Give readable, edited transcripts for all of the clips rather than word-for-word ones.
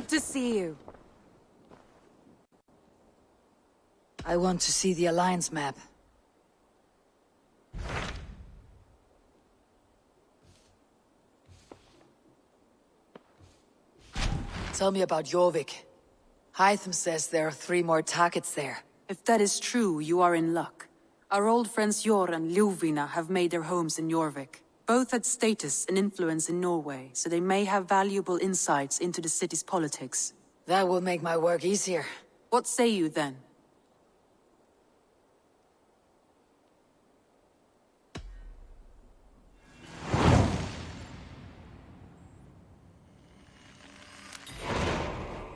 Good to see you. I want to see the Alliance map. Tell me about Jorvik. Hytham says there are 3 more targets there. If that is true, you are in luck. Our old friends Jor and Ljuvina have made their homes in Jorvik. Both had status and influence in Norway, so they may have valuable insights into the city's politics. That will make my work easier. What say you then?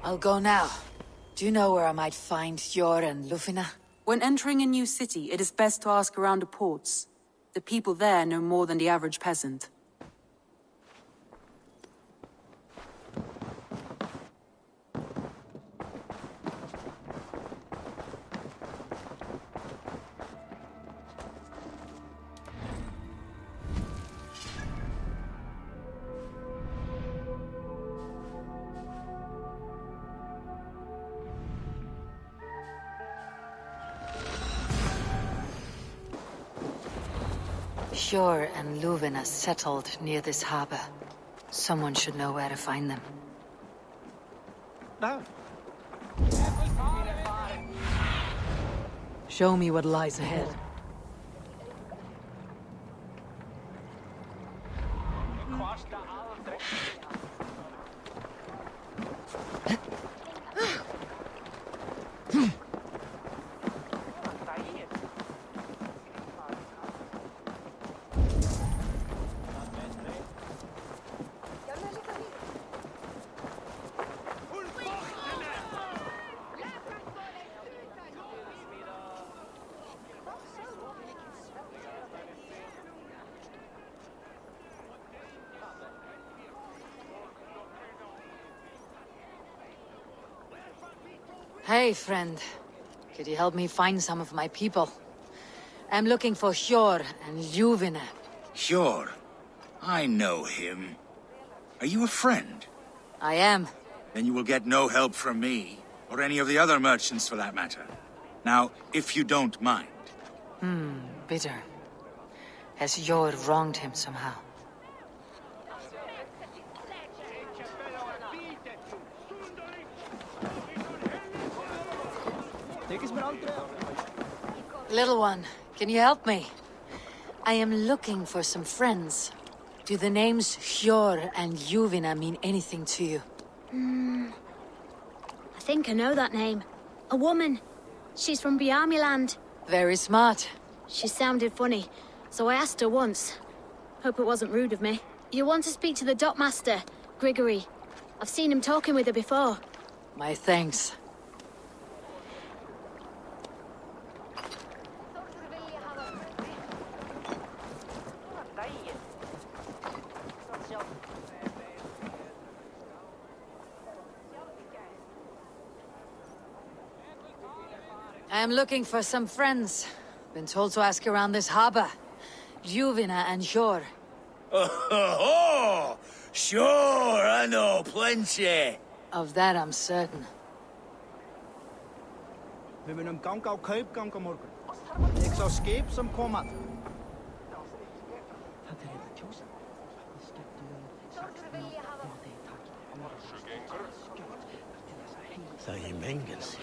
I'll go now. Do you know where I might find Jor and Ljuvina? When entering a new city, it is best to ask around the ports. The people there know more than the average peasant. Jor and Ljuvina settled near this harbor. Someone should know where to find them. No. Show me what lies ahead. Hey, friend. Could you help me find some of my people? I'm looking for Jor and Ljuvina. Sure. I know him. Are you a friend? I am. Then you will get no help from me, or any of the other merchants for that matter. Now, if you don't mind. Bitter. Has Jor wronged him somehow? Little one, can you help me? I am looking for some friends. Do the names Jor and Ljuvina mean anything to you? I think I know that name. A woman. She's from Bjarmiland. Very smart. She sounded funny, so I asked her once. Hope it wasn't rude of me. You want to speak to the dockmaster, Grigory. I've seen him talking with her before. My thanks. I'm looking for some friends. Been told to ask around this harbor. Ljuvina and Jor. Oh, sure, I know plenty. Of that I'm certain. Vi munum ganga á kaupgang á morgun. Ég sá skip sem kom að. Það er mengelsi.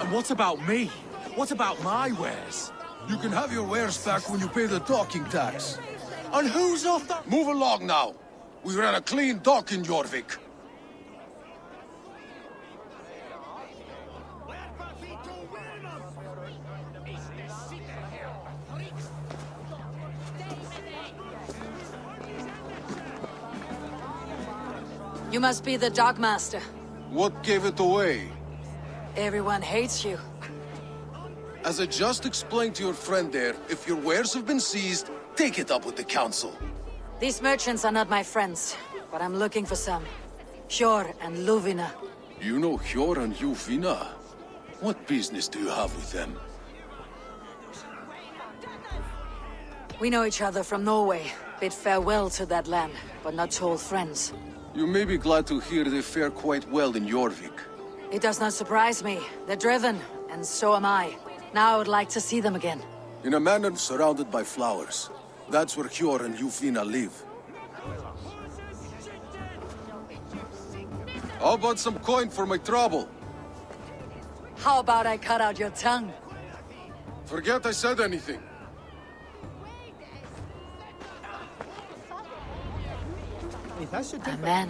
And what about me? What about my wares? You can have your wares back when you pay the docking tax. And who's off that? Move along now. We ran a clean dock in Jorvik. You must be the dockmaster. What gave it away? Everyone hates you. As I just explained to your friend there, if your wares have been seized, Take it up with the council. These merchants are not my friends, but I'm looking for some. Hjor and Luvina. You know Hjor and Juvina? What business do you have with them? We know each other from Norway. Bid farewell to that land, but not old friends. You may be glad to hear they fare quite well in Jorvik. It does not surprise me. They're driven, and so am I. Now I would like to see them again. In a manor surrounded by flowers. That's where Hjor and Juvina live. How about some coin for my trouble? How about I cut out your tongue? Forget I said anything. Í þessu tilfelli. Amen.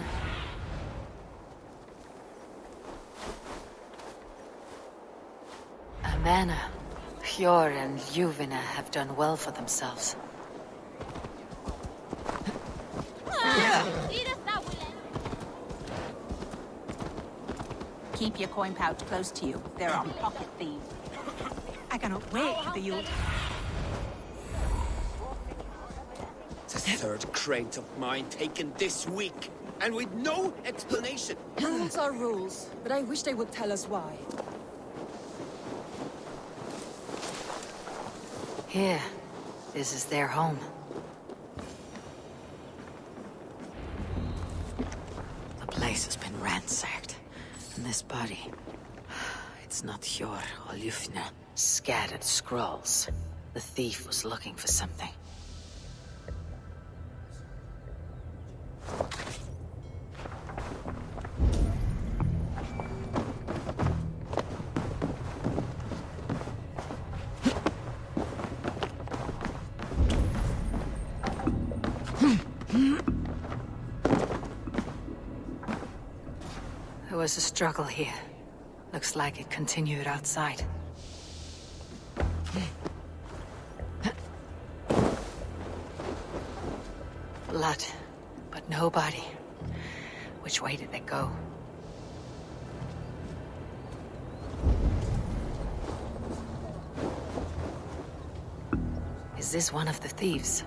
Amana, Hjor and Juvina have done well for themselves. Keep your coin pouch close to you. There are pocket thieves. I cannot wait for the Yule. The third crate of mine taken this week, and with no explanation. Rules are rules, but I wish they would tell us why. Here, this is their home. The place has been ransacked, and this body... It's not Hjor or Juvina. Scattered scrolls. The thief was looking for something. There was a struggle here. Looks like it continued outside. Blood, but no body. Which way did they go? Is this one of the thieves?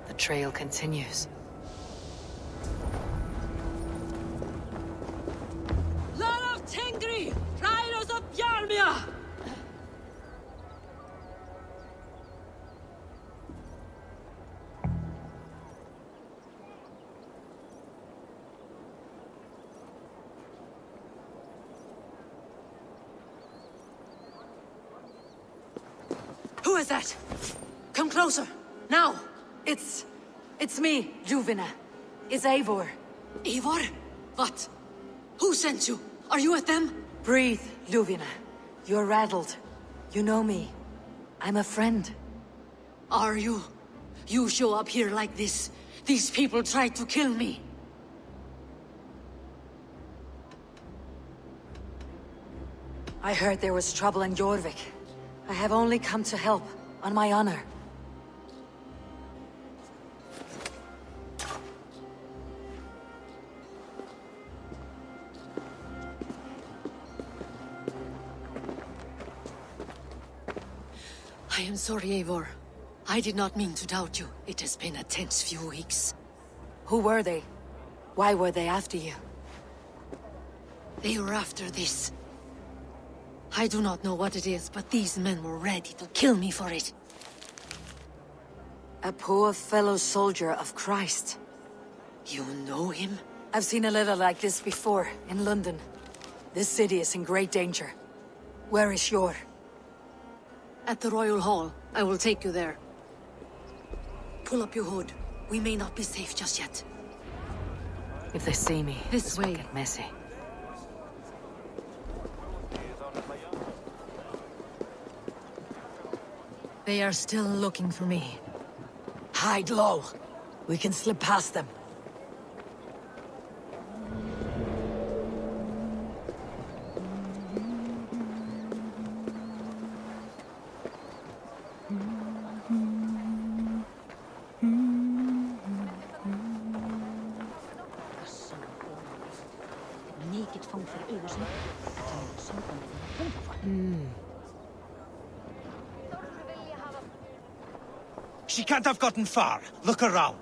The trail continues. Who is that? Come closer, now! It's me, Juvina. It's Eivor. Eivor? What? Who sent you? Are you with them? Breathe, Juvina. You're rattled. You know me. I'm a friend. Are you? You show up here like this. These people tried to kill me. I heard there was trouble in Jorvik. I have only come to help, on my honor. I am sorry, Eivor. I did not mean to doubt you. It has been a tense few weeks. Who were they? Why were they after you? They were after this. I do not know what it is, but these men were ready to kill me for it. A poor fellow soldier of Christ. You know him? I've seen a letter like this before, in London. This city is in great danger. Where is Hjor? At the Royal Hall. I will take you there. Pull up your hood. We may not be safe just yet. If they see me, This way. will get messy. They are still looking for me. Hide low. We can slip past them. She can't have gotten far. Look around.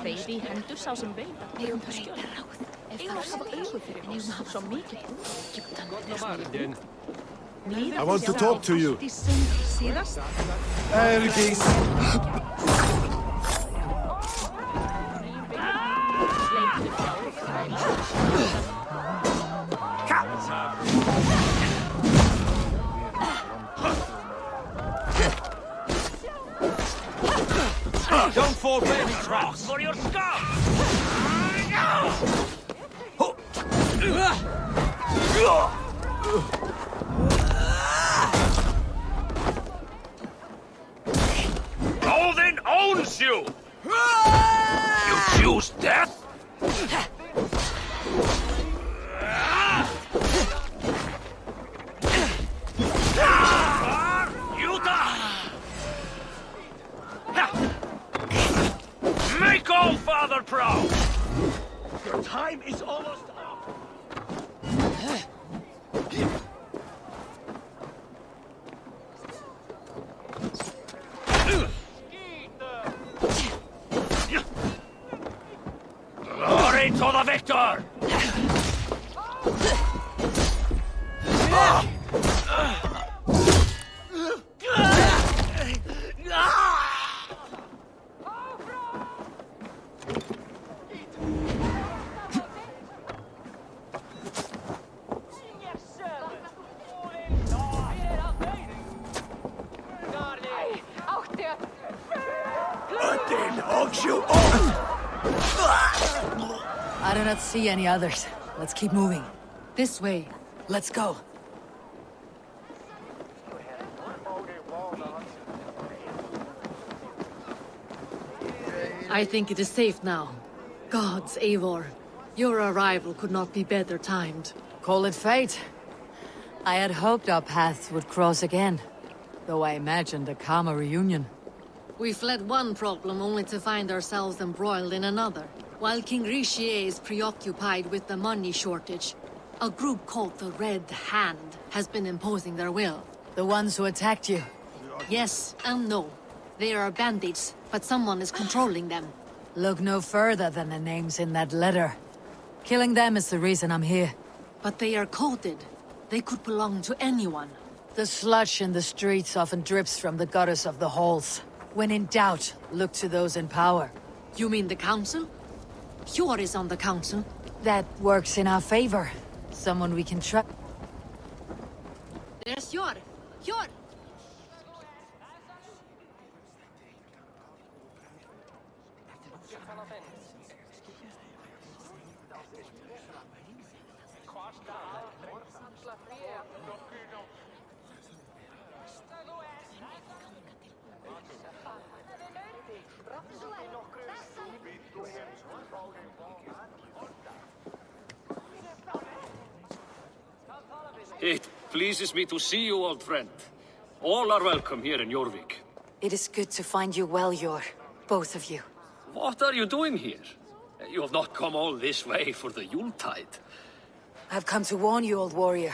Veiði í hendur sá sem veit að eigum breyta ráð. Ef það hafa augu fyrir oss, svo mikið útgjútan. I want to talk to you. Síðast? Ergis. Don't fall for any traps. For your skull! Odin owns you! You choose death? Make all father proud! Your time is almost up. Glory to the victor! I do not see any others. Let's keep moving. This way. Let's go. I think it is safe now. Gods, Eivor. Your arrival could not be better timed. Call it fate. I had hoped our paths would cross again, though I imagined a calmer reunion. We fled one problem only to find ourselves embroiled in another. While King Richier is preoccupied with the money shortage, a group called the Red Hand has been imposing their will. The ones who attacked you? Yes and no. They are bandits, but someone is controlling them. Look no further than the names in that letter. Killing them is the reason I'm here. But they are coded. They could belong to anyone. The sludge in the streets often drips from the gutters of the halls. When in doubt, look to those in power. You mean the council? Hjor is on the council. That works in our favor. Someone we can trust. There's Hjor! Hjor! It pleases me to see you, old friend. All are welcome here in Jorvik. It is good to find you well, Yor. Both of you. What are you doing here? You have not come all this way for the Yuletide. I've come to warn you, old warrior,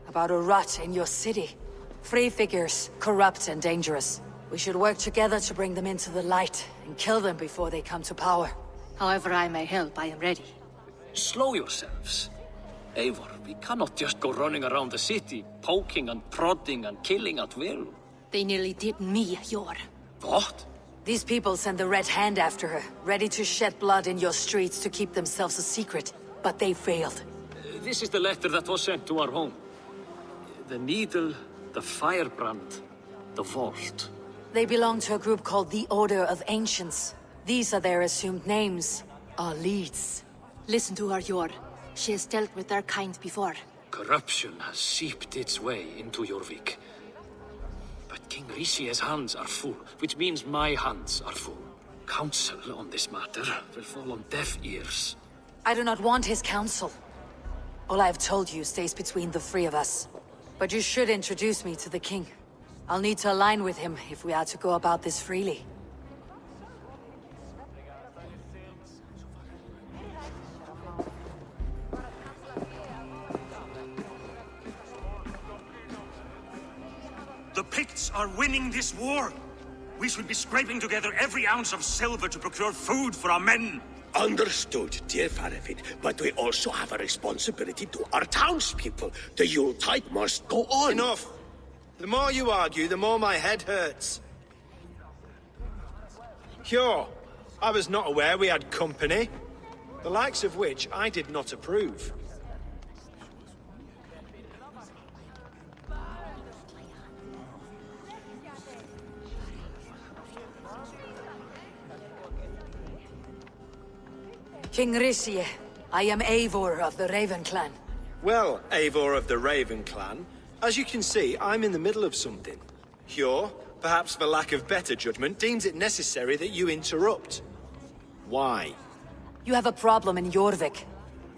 about a rot in your city. Free figures, corrupt and dangerous. We should work together to bring them into the light and kill them before they come to power. However I may help, I am ready. Slow yourselves. Eivor, we cannot just go running around the city, poking and prodding and killing at will. They nearly did me, Hjor. What? These people send the Red Hand after her, ready to shed blood in your streets to keep themselves a secret. But they failed. This is the letter that was sent to our home. The needle, the firebrand, the vault. They belong to a group called the Order of Ancients. These are their assumed names. Our leads. Listen to her, Hjor. She has dealt with their kind before. Corruption has seeped its way into Jorvik. But King Richier's hands are full, which means my hands are full. Counsel on this matter will fall on deaf ears. I do not want his counsel. All I have told you stays between the three of us. But you should introduce me to the king. I'll need to align with him if we are to go about this freely. Picts are winning this war. We should be scraping together every ounce of silver to procure food for our men. Understood, dear Faravid, but we also have a responsibility to our townspeople. The Yuletide must go on. Enough! The more you argue, the more my head hurts. Sure, I was not aware we had company, the likes of which I did not approve. King Risie, I am Eivor of the Raven Clan. Well, Eivor of the Raven Clan, as you can see, I'm in the middle of something. Hjor, perhaps for lack of better judgment, deems it necessary that you interrupt. Why? You have a problem in Jorvik.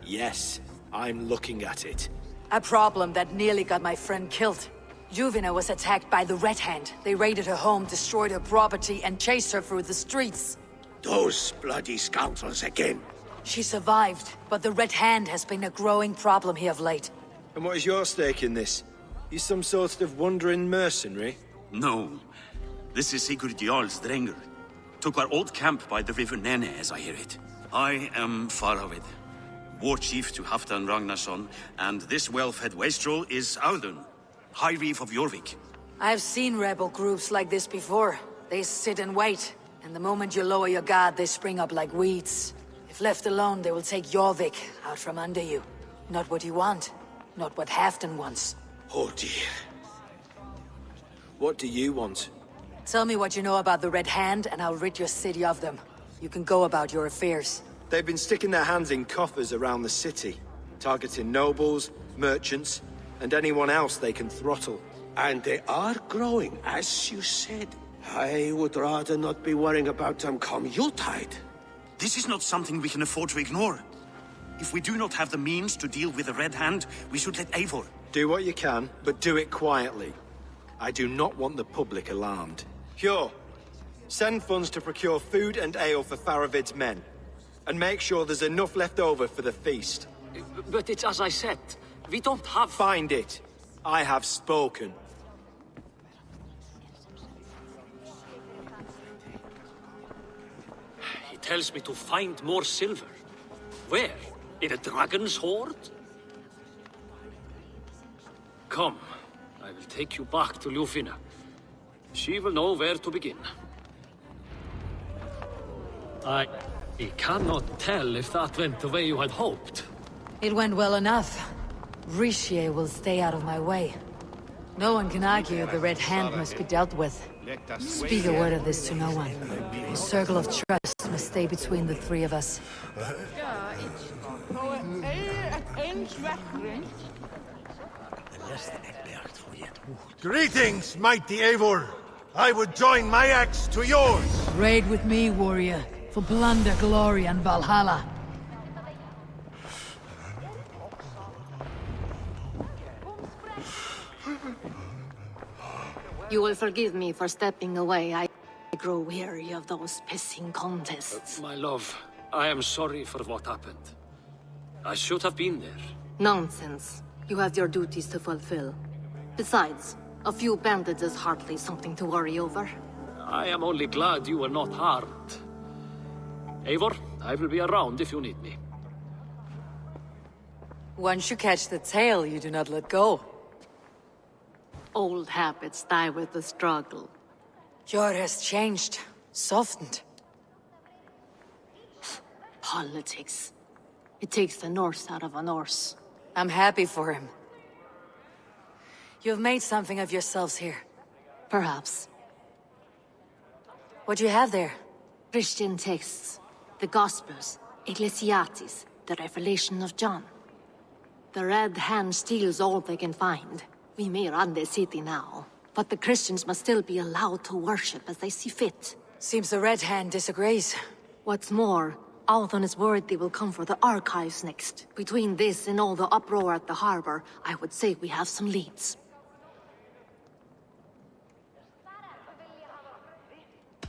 Yes, I'm looking at it. A problem that nearly got my friend killed. Juvina was attacked by the Red Hand. They raided her home, destroyed her property, and chased her through the streets. Those bloody scoundrels again. She survived, but the Red Hand has been a growing problem here of late. And what is your stake in this? You some sort of wandering mercenary? No. This is Sigurd Jarl's Drenger. Took our old camp by the river Nene, as I hear it. I am Faravid, war chief to Halfdan Ragnarsson, and this well-fed wastrel is Audun, High Reeve of Jorvik. I've seen rebel groups like this before. They sit and wait, and the moment you lower your guard, they spring up like weeds. If left alone, they will take Jorvik out from under you. Not what you want, not what Halfdan wants. Oh dear. What do you want? Tell me what you know about the Red Hand, and I'll rid your city of them. You can go about your affairs. They've been sticking their hands in coffers around the city, targeting nobles, merchants, and anyone else they can throttle. And they are growing, as you said. I would rather not be worrying about them come Yuletide. This is not something we can afford to ignore. If we do not have the means to deal with the Red Hand, we should let Eivor. Do what you can, but do it quietly. I do not want the public alarmed. Hjor, send funds to procure food and ale for Faravid's men. And make sure there's enough left over for the feast. But it's as I said, we don't have... Find it. I have spoken. He tells me to find more silver. Where? In a dragon's hoard? Come, I will take you back to Ljufina. She will know where to begin. I cannot tell if that went the way you had hoped. It went well enough. Risie will stay out of my way. No one can argue the Red Hand must be dealt with. Speak a word of this to no one. A circle of trust must stay between the three of us. Greetings, mighty Eivor. I would join my axe to yours. Raid with me, warrior, for plunder, glory, and Valhalla. You will forgive me for stepping away. I grow weary of those pissing contests. My love, I am sorry for what happened. I should have been there. Nonsense. You have your duties to fulfill. Besides, a few bandits is hardly something to worry over. I am only glad you were not harmed. Eivor, I will be around if you need me. Once you catch the tail, you do not let go. Old habits die with the struggle. Hjor has changed, softened. Politics. It takes the Norse out of a Norse. I'm happy for him. You've made something of yourselves here. Perhaps. What do you have there? Christian texts. The Gospels. Ecclesiastes. The Revelation of John. The Red Hand steals all they can find. We may run the city now, but the Christians must still be allowed to worship as they see fit. Seems the Red Hand disagrees. What's more, Althon is worried they will come for the archives next. Between this and all the uproar at the harbor, I would say we have some leads.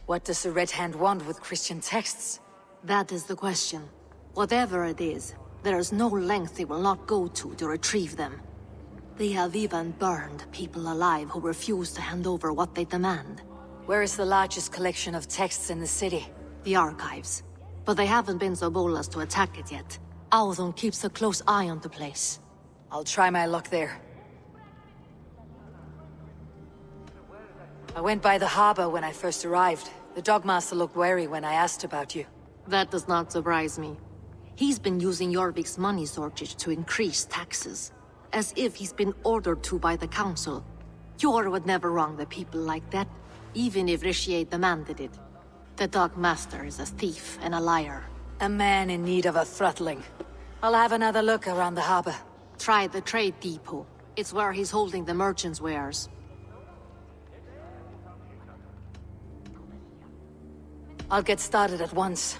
What does the Red Hand want with Christian texts? That is the question. Whatever it is, there is no length they will not go to retrieve them. They have even burned people alive who refuse to hand over what they demand. Where is the largest collection of texts in the city? The archives. But they haven't been so bold as to attack it yet. Audun keeps a close eye on the place. I'll try my luck there. I went by the harbor when I first arrived. The Dogmaster looked wary when I asked about you. That does not surprise me. He's been using Jorvik's money shortage to increase taxes. As if he's been ordered to by the council. Jor would never wrong the people like that, even if Richier demanded it. The Dogmaster is a thief and a liar. A man in need of a throttling. I'll have another look around the harbor. Try the trade depot. It's where he's holding the merchants' wares. I'll get started at once.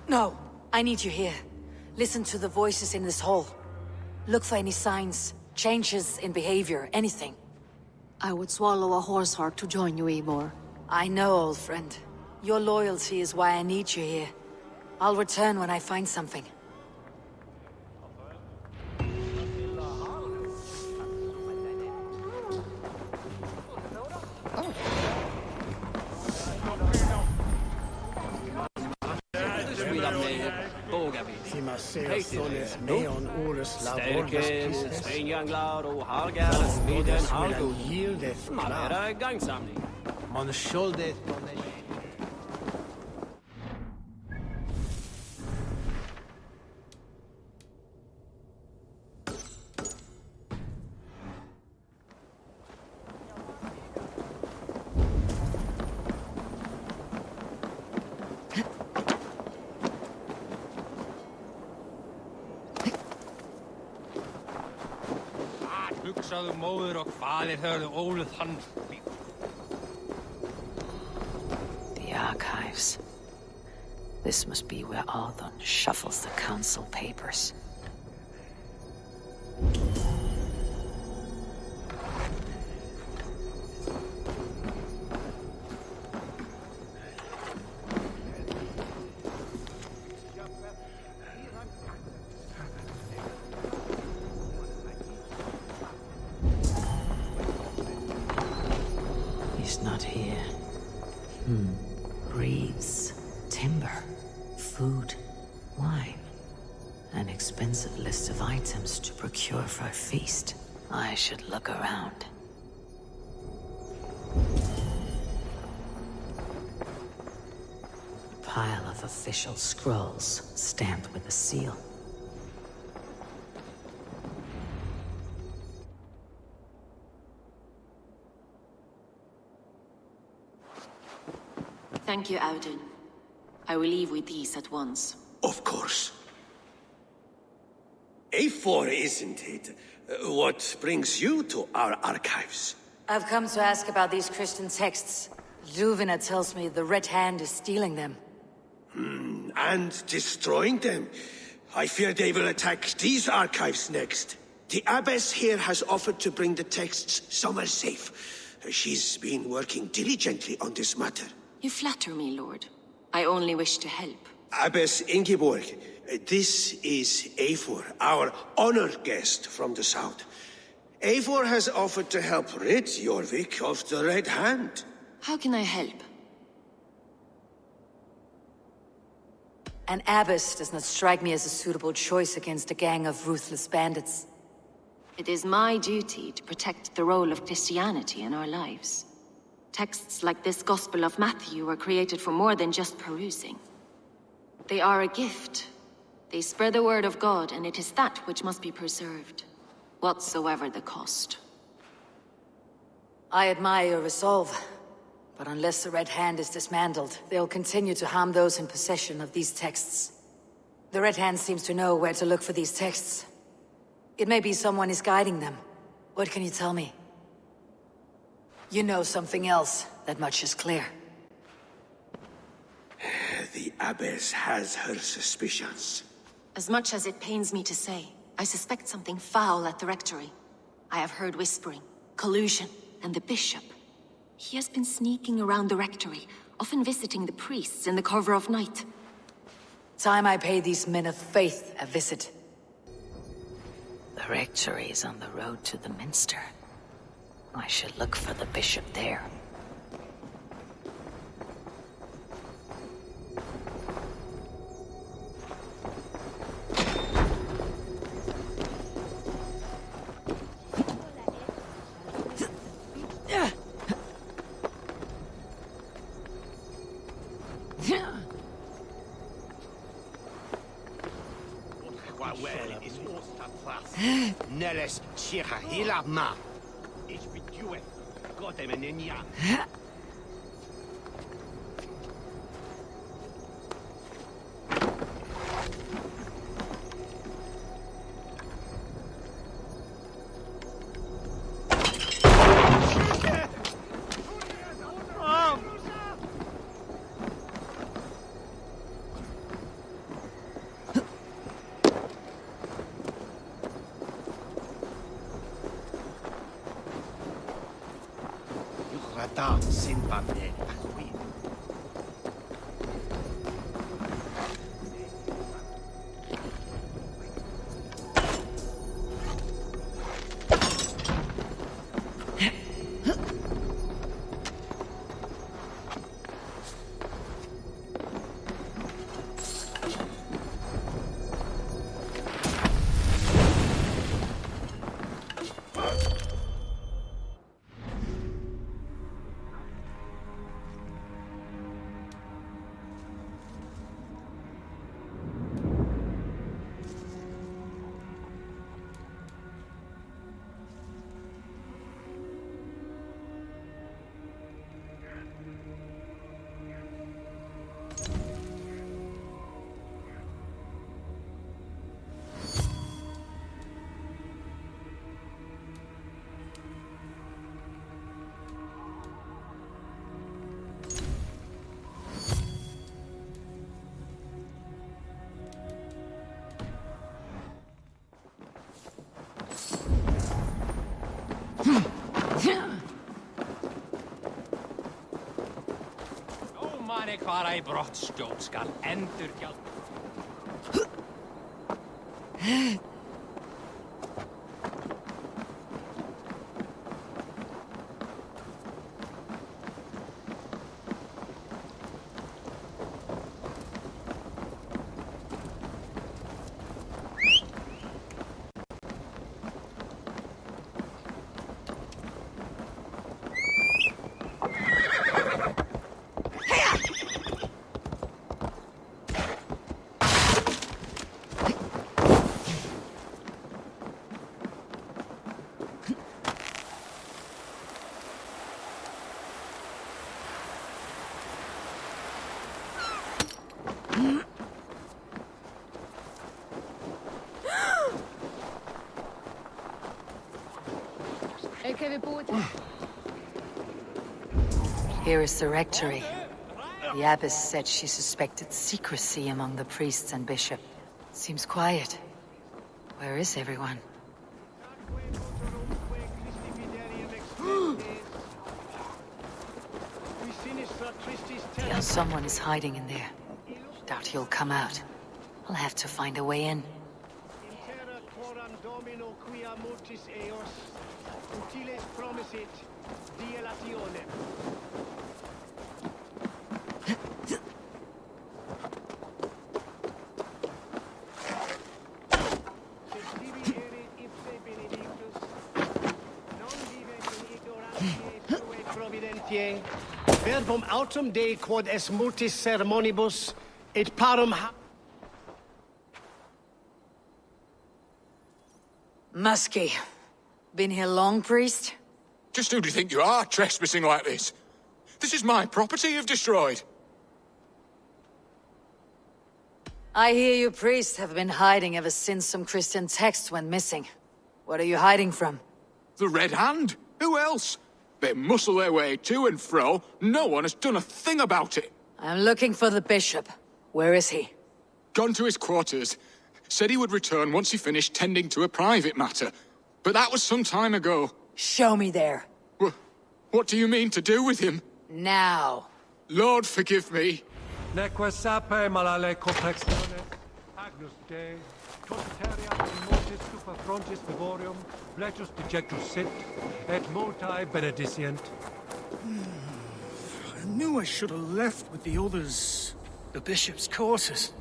No, I need you here. Listen to the voices in this hall. Look for any signs, changes in behavior, anything. I would swallow a horse heart to join you, Eivor. I know, old friend. Your loyalty is why I need you here. I'll return when I find something. Hugsaðu móður og faðir höfðu óluð hann. The archives. This must be where Audun shuffles the council papers. He's not here. Breeze, timber, food, wine. An expensive list of items to procure for a feast. I should look around. A pile of official scrolls, stamped with a seal. Thank you, Audun. I will leave with these at once. Of course. A4, isn't it? What brings you to our archives? I've come to ask about these Christian texts. Ljuvina tells me the Red Hand is stealing them. And destroying them. I fear they will attack these archives next. The Abbess here has offered to bring the texts somewhere safe. She's been working diligently on this matter. You flatter me, Lord. I only wish to help. Abbess Ingeborg, this is Eivor, our honored guest from the south. Eivor has offered to help rid Jorvik of the Red Hand. How can I help? An abbess does not strike me as a suitable choice against a gang of ruthless bandits. It is my duty to protect the role of Christianity in our lives. Texts like this Gospel of Matthew were created for more than just perusing. They are a gift. They spread the word of God, and it is that which must be preserved, whatsoever the cost. I admire your resolve, but unless the Red Hand is dismantled, they'll continue to harm those in possession of these texts. The Red Hand seems to know where to look for these texts. It may be someone is guiding them. What can you tell me? You know something else, that much is clear. The Abbess has her suspicions. As much as it pains me to say, I suspect something foul at the rectory. I have heard whispering, collusion, and the bishop. He has been sneaking around the rectory, often visiting the priests in the cover of night. Time I pay these men of faith a visit. Rectory is on the road to the Minster. I should look for the bishop there. Neles Shira Hilama. Ich bin Jue. Gott em Ninja. Hvar ei brottstjórn skal endurgjald. Here is the rectory. The abbess said she suspected secrecy among the priests and bishop. Seems quiet. Where is everyone? Feel someone is hiding in there. Doubt he'll come out. I'll have to find a way in. Verbum autum Dei quod es multis ceremonibus et parum Muskie. Been here long, priest? Just who do you think you are, trespassing like this? This is my property you've destroyed. I hear you priests have been hiding ever since some Christian texts went missing. What are you hiding from? The Red Hand? Who else? They muscle their way to and fro. No one has done a thing about it. I'm looking for the bishop. Where is he? Gone to his quarters. Said he would return once he finished tending to a private matter. But that was some time ago. Show me there. What do you mean to do with him? Now. Lord, forgive me. Neque sape malale complexiones, agnus Dei, Mortis super frontis vivorium, fletus dejectus sit, et multi benedicient. I knew I should have left with the others. The bishop's quarters.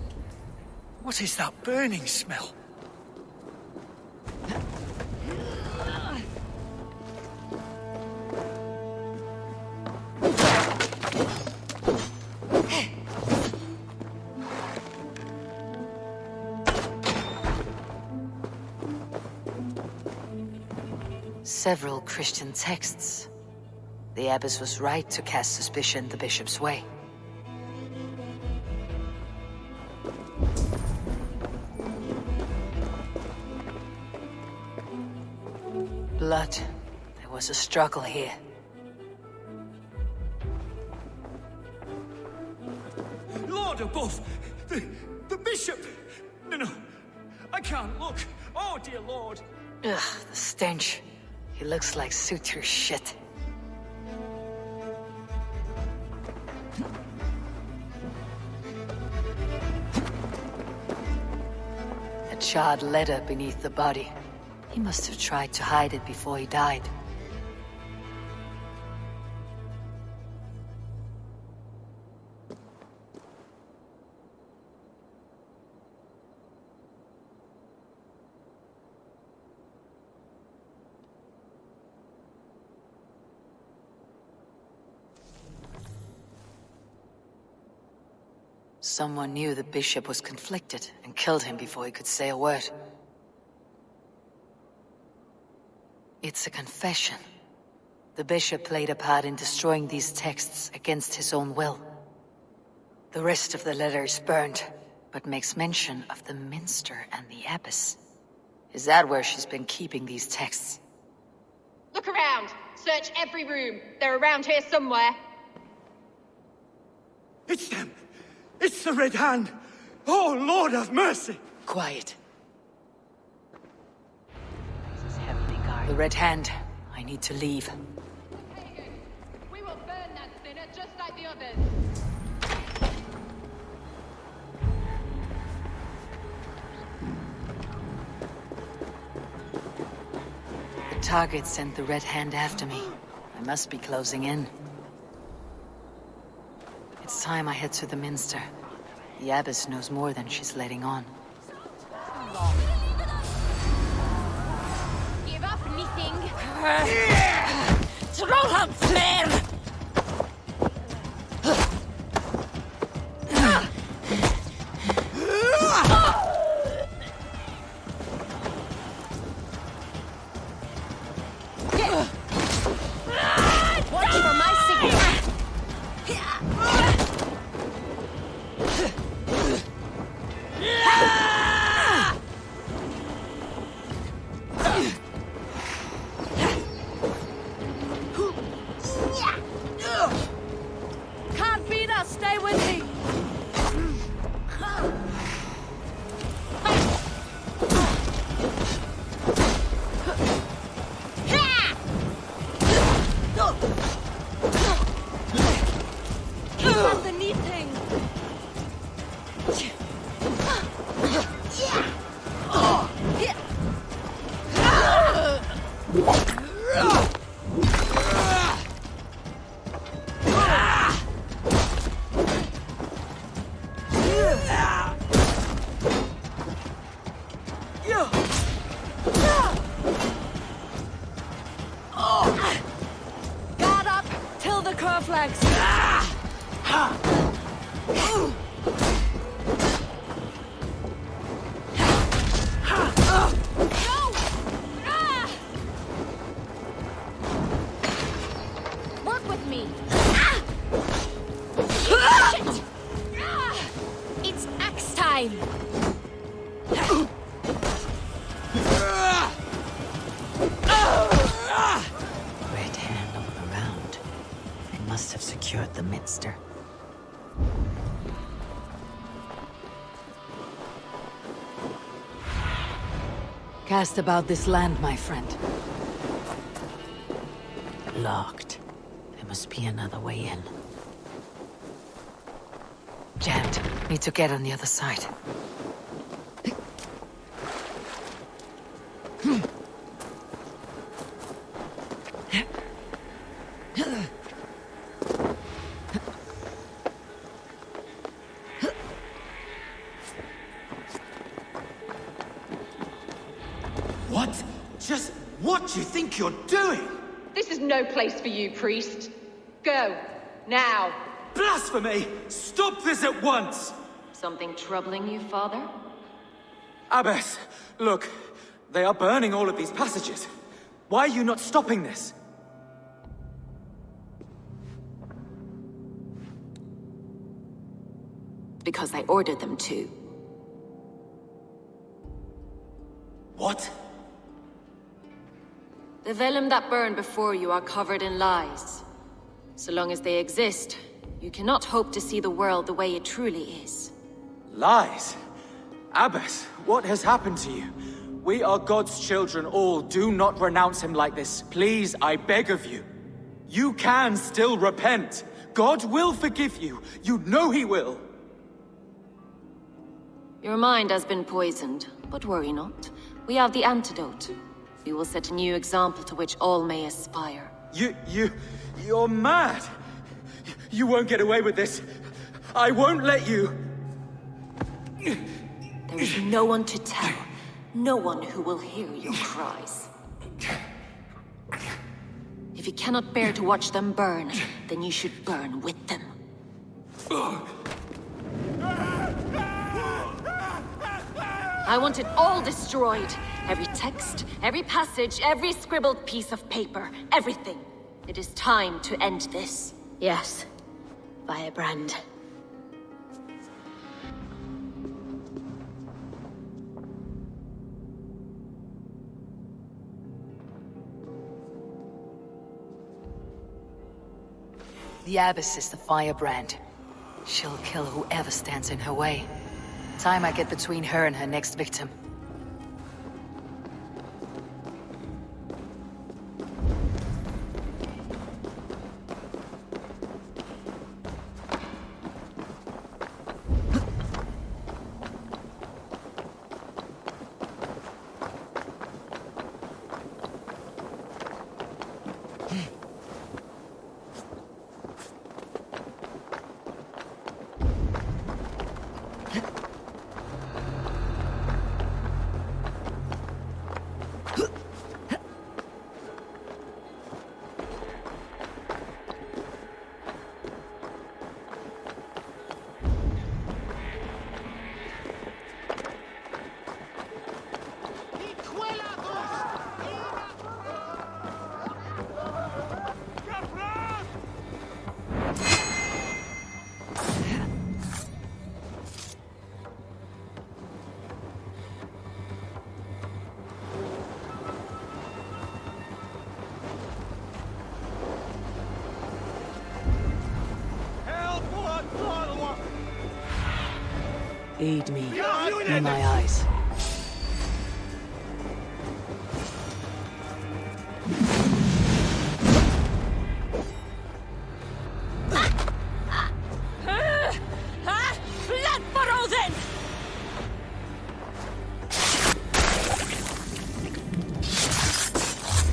What is that burning smell? Several Christian texts. The abbess was right to cast suspicion the bishop's way. Blood. There was a struggle here. Lord above! The bishop! No, I can't look. Oh, dear Lord. Ugh, the stench. He looks like suture shit. A charred letter beneath the body. He must have tried to hide it before he died. Someone knew the bishop was conflicted and killed him before he could say a word. It's a confession. The bishop played a part in destroying these texts against his own will. The rest of the letter is burned, but makes mention of the minster and the abbess. Is that where she's been keeping these texts? Look around! Search every room. They're around here somewhere. It's them! It's the Red Hand! Oh, Lord have mercy! Quiet. The Red Hand. I need to leave. We will burn that sinner just like the others. The target sent the Red Hand after me. I must be closing in. It's time I head to the Minster. The abbess knows more than she's letting on. Give up anything. Trollham flare! Watch for my signal. Can't beat us, stay with me! Keep up the neat thing. Guard up till the curve flags. Work with me. Shit. It's axe time. Red Hand all around. They must have secured the Minster. Cast about this land, my friend. Locked. There must be another way in. Jammed. Need to get on the other side. What? Just what do you think you're doing? This is no place for you, priest. Go. Now. Blasphemy! Stop this at once! Something troubling you, Father? Abbess, look. They are burning all of these passages. Why are you not stopping this? Because I ordered them to. What? The vellum that burned before you are covered in lies. So long as they exist, you cannot hope to see the world the way it truly is. Lies? Abbess, what has happened to you? We are God's children all. Do not renounce him like this. Please, I beg of you. You can still repent. God will forgive you. You know he will. Your mind has been poisoned, but worry not. We have the antidote. We will set a new example to which all may aspire. You're mad! You won't get away with this. I won't let you! There is no one to tell. No one who will hear your cries. If you cannot bear to watch them burn, then you should burn with them. I want it all destroyed. Every text, every passage, every scribbled piece of paper, everything. It is time to end this. Yes. Firebrand. The Abbess is the firebrand. She'll kill whoever stands in her way. Time I get between her and her next victim. Aid me in my eyes. Blood for Odin!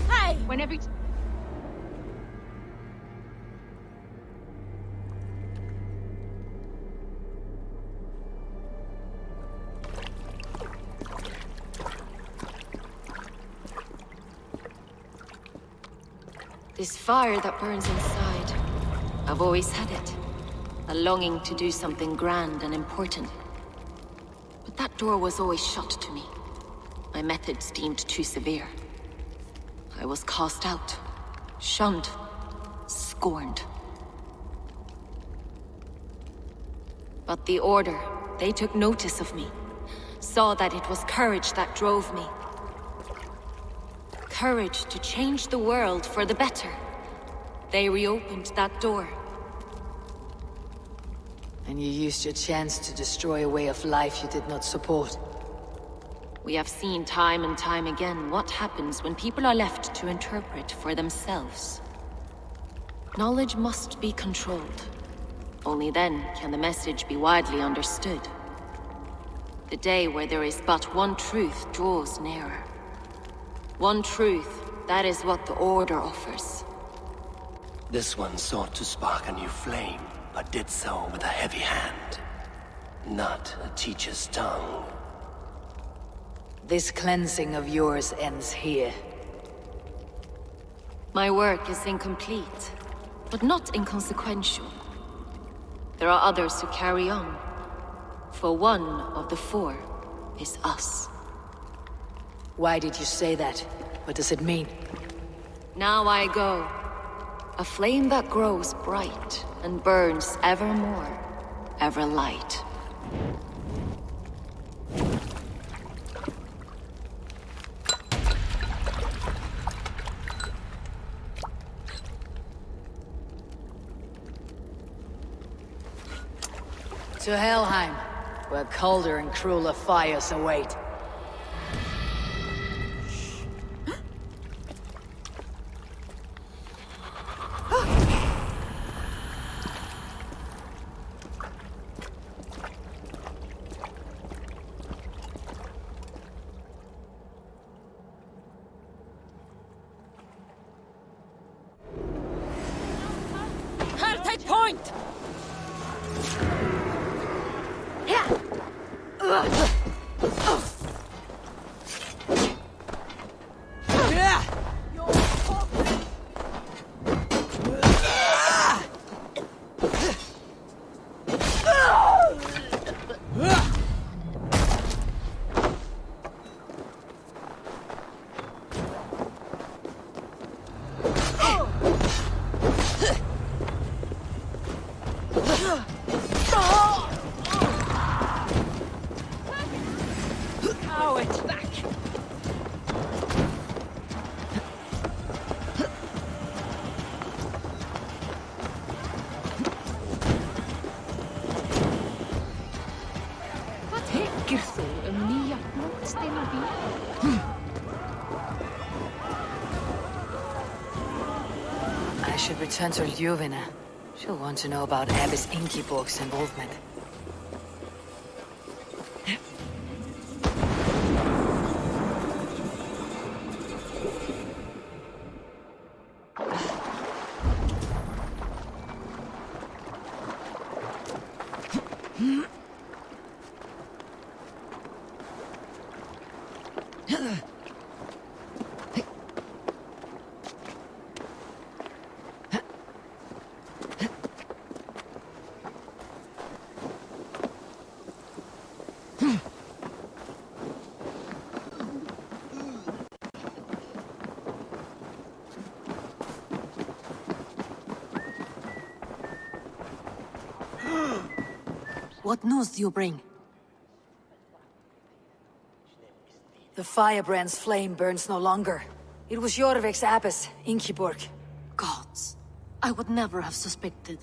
Hey! Whenever This fire that burns inside, I've always had it. A longing to do something grand and important. But that door was always shut to me. My methods deemed too severe. I was cast out, shunned, scorned. But the Order, they took notice of me. Saw that it was courage that drove me. Courage to change the world for the better. They reopened that door. And you used your chance to destroy a way of life you did not support. We have seen time and time again what happens when people are left to interpret for themselves. Knowledge must be controlled. Only then can the message be widely understood. The day where there is but one truth draws nearer. One truth, that is what the Order offers. This one sought to spark a new flame, but did so with a heavy hand. Not a teacher's tongue. This cleansing of yours ends here. My work is incomplete, but not inconsequential. There are others who carry on. For one of the four is us. Why did you say that? What does it mean? Now I go. A flame that grows bright and burns ever more, ever light. To Helheim, where colder and crueler fires await. Take point! Oh, it's back. Hvað hyggir þú nýja blóðsteina bíl? I should return to Ljuvina. She'll want to know about Abbess Ingeborg's involvement. What news do you bring? The firebrand's flame burns no longer. It was Jorvik's abbess, Ingeborg. Gods, I would never have suspected.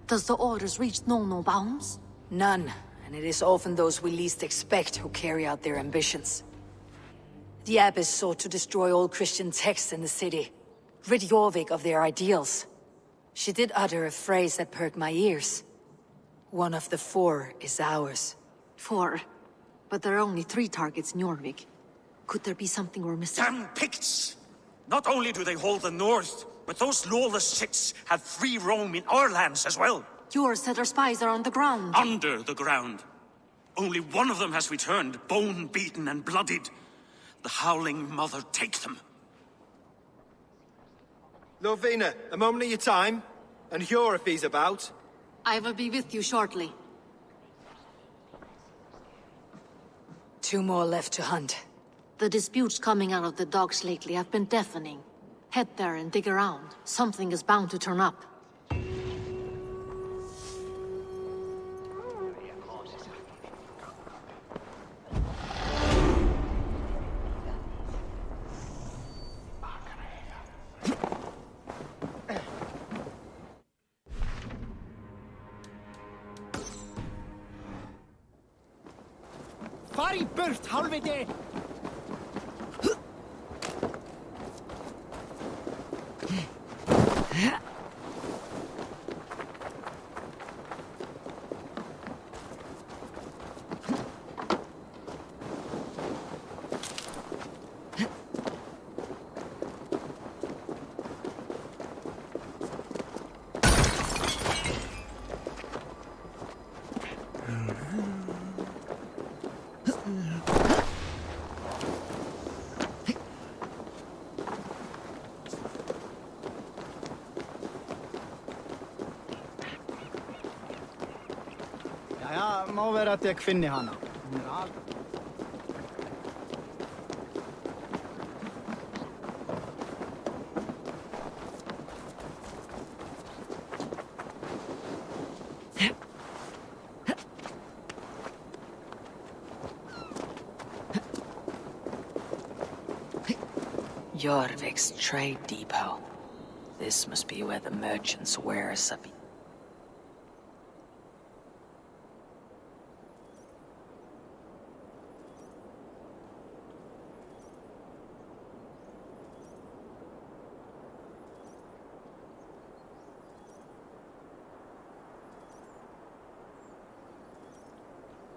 Does the orders reach no bounds? None, and it is often those we least expect who carry out their ambitions. The abbess sought to destroy all Christian texts in the city, rid Jorvik of their ideals. She did utter a phrase that perked my ears. One of the four is ours. 4? But there are only 3 targets in Jorvik. Could there be something we're missing? Damn Picts! Not only do they hold the north, but those lawless shits have free roam in our lands as well. Yours said our spies are on the ground. Under the ground. Only one of them has returned, bone-beaten and bloodied. The Howling Mother take them. Lovina, a moment of your time. And Hjor if he's about. I will be with you shortly. 2 more left to hunt. The disputes coming out of the docks lately have been deafening. Head there and dig around. Something is bound to turn up. Far í burt, hálfviti! Ja, må være at jeg finner henne. Jorvik's trade depot. This must be where the merchants' wares are.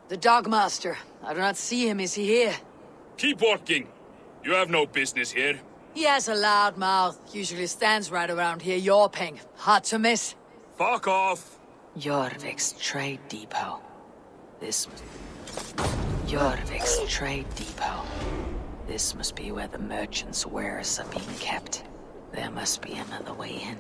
The Dogmaster. I do not see him. Is he here? Keep working. You have no business here. He has a loud mouth. Usually stands right around here yawping. Hard to miss. Fuck off! Jorvik's trade depot. This... Jorvik's trade depot. This must be where the merchants' wares are being kept. There must be another way in.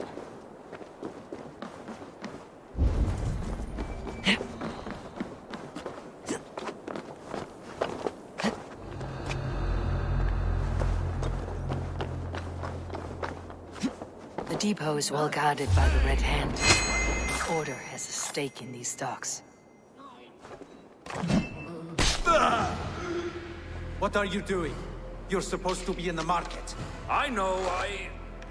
The depot is well guarded by the Red Hand. The Order has a stake in these docks. What are you doing? You're supposed to be in the market. I know,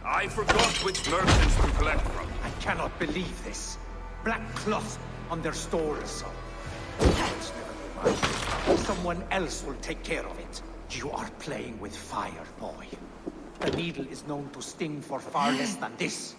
I forgot which merchants to collect from. I cannot believe this. Black cloth on their stores. It's never mind. Someone else will take care of it. You are playing with fire, boy. The needle is known to sting for far less than this.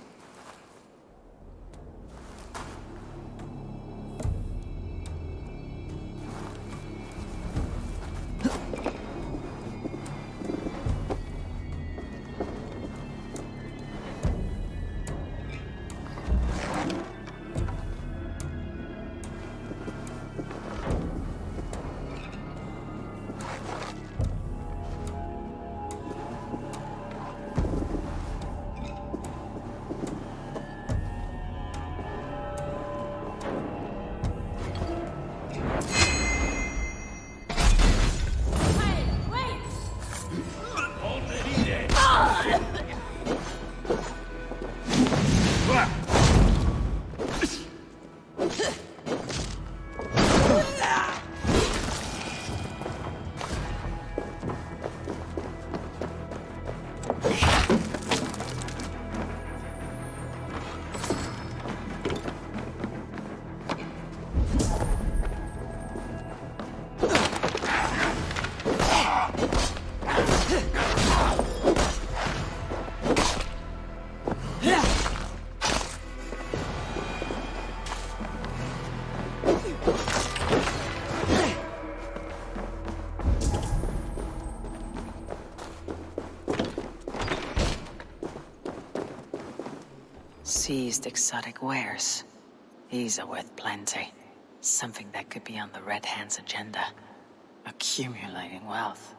Seized exotic wares. These are worth plenty. Something that could be on the Red Hand's agenda. Accumulating wealth.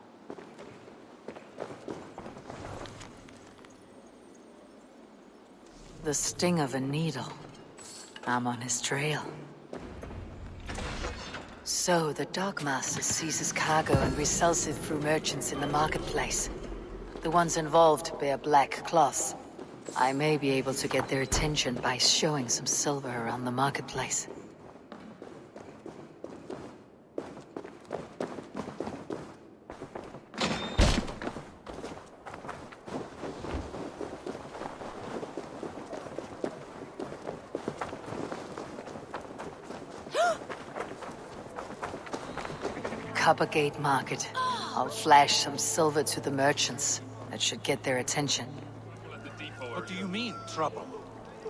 The sting of a needle. I'm on his trail. So, the Dogmaster seizes cargo and resells it through merchants in the marketplace. The ones involved bear black cloths. I may be able to get their attention by showing some silver around the marketplace. Coppergate Market. I'll flash some silver to the merchants. That should get their attention. What do you mean, trouble?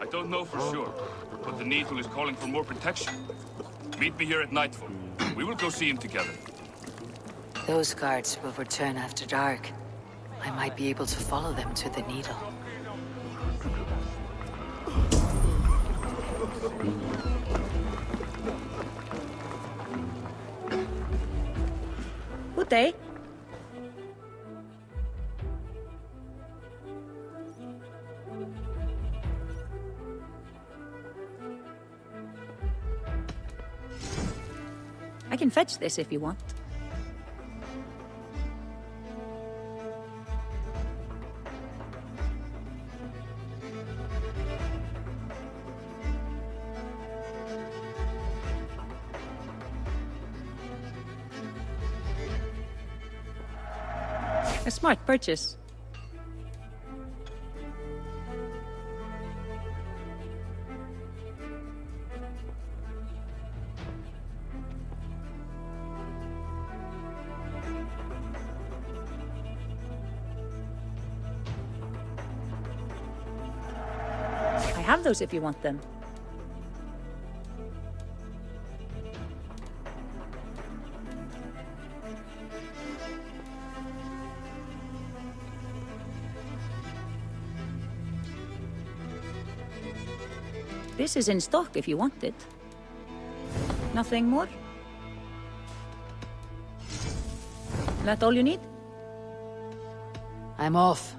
I don't know for sure, but the Needle is calling for more protection. Meet me here at nightfall. We will go see him together. Those guards will return after dark. I might be able to follow them to the Needle. Good day. I can fetch this if you want. A smart purchase. I have those if you want them. This is in stock if you want it. Nothing more? That all you need? I'm off.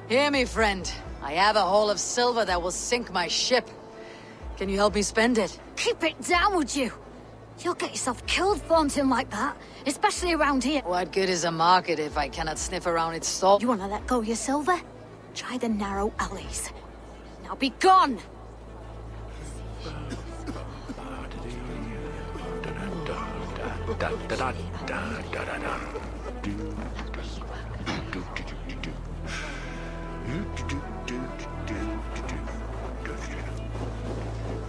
Hear me, friend. I have a haul of silver that will sink my ship. Can you help me spend it? Keep it down, would you? You'll get yourself killed flaunting like that, especially around here. What good is a market if I cannot sniff around its stall? You want to let go of your silver? Try the narrow alleys. Now be gone!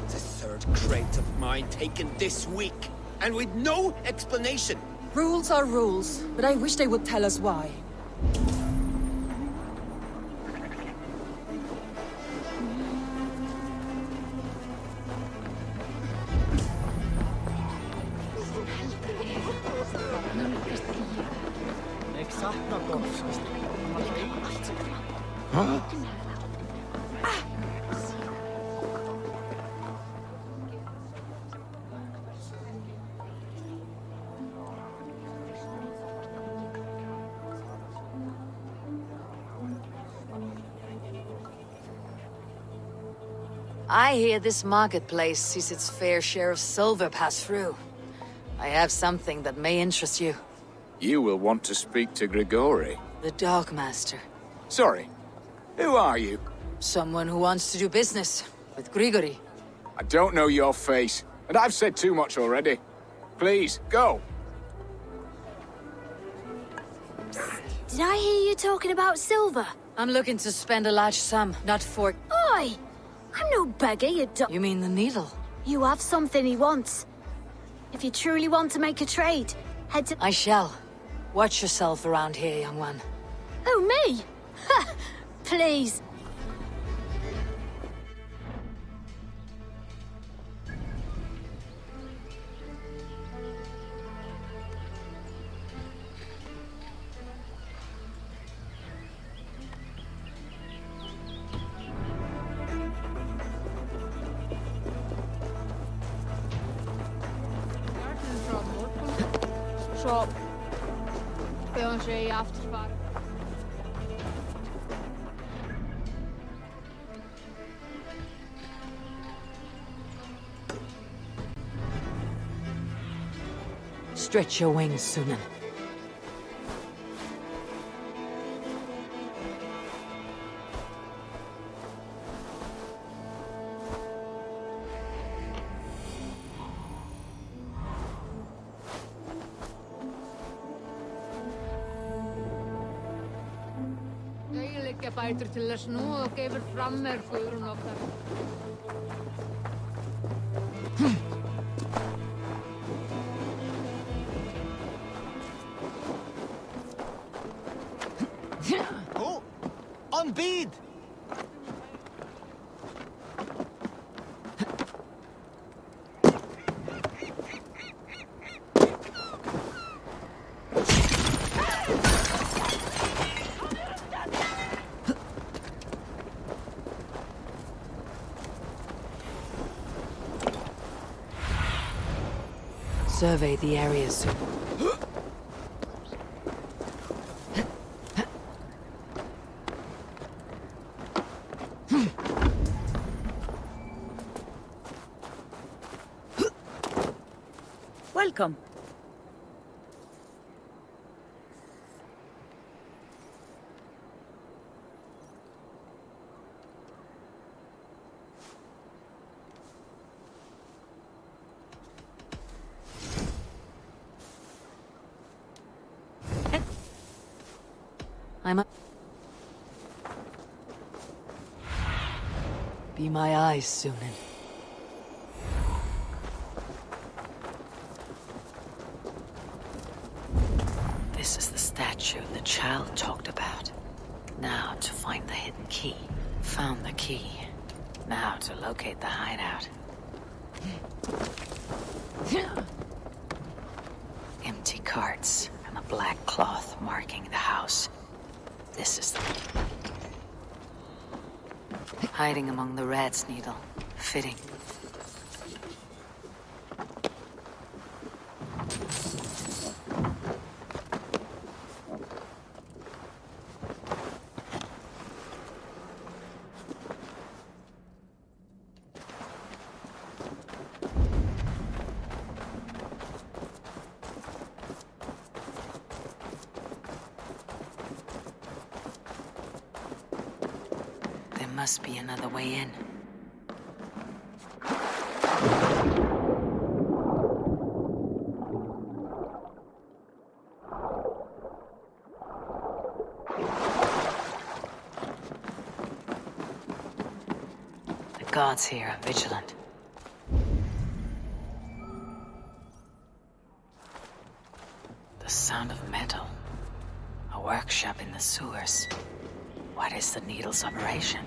The third crate of mine taken this week, and with no explanation. Rules are rules, but I wish they would tell us why. Huh? I hear this marketplace sees its fair share of silver pass through. I have something that may interest you. You will want to speak to Grigori. The Dogmaster. Sorry, who are you? Someone who wants to do business with Grigori. I don't know your face, and I've said too much already. Please, go. Did I hear you talking about silver? I'm looking to spend a large sum, not for... Oi! I'm no beggar, You mean the needle? You have something he wants. If you truly want to make a trade, head to... I shall. Watch yourself around here, young one. Oh, me? Ha! Please. Svo bjóðum sér í afturfar. Stretch your wings, Sunan. Liggja bætur til þess nú og gefur fram með Guðrún okkar. Oh! On bead! Survey the areas. Welcome. Be my eyes, Sunan. This is the statue the child talked about. Now to find the hidden key. Found the key. Now to locate the hideout. Empty carts and a black cloth marking the house. This is hiding among the rat's needle. Fitting. Must be another way in. The gods here are vigilant. The sound of metal. A workshop in the sewers. What is the needle's operation?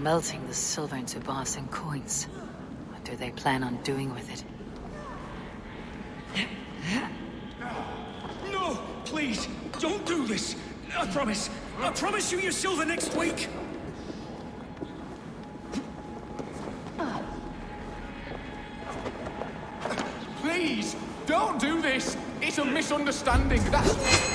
Melting the silver into bars and coins. What do they plan on doing with it? No! Please! Don't do this! I promise you your silver next week! Please, don't do this! It's a misunderstanding, that's all.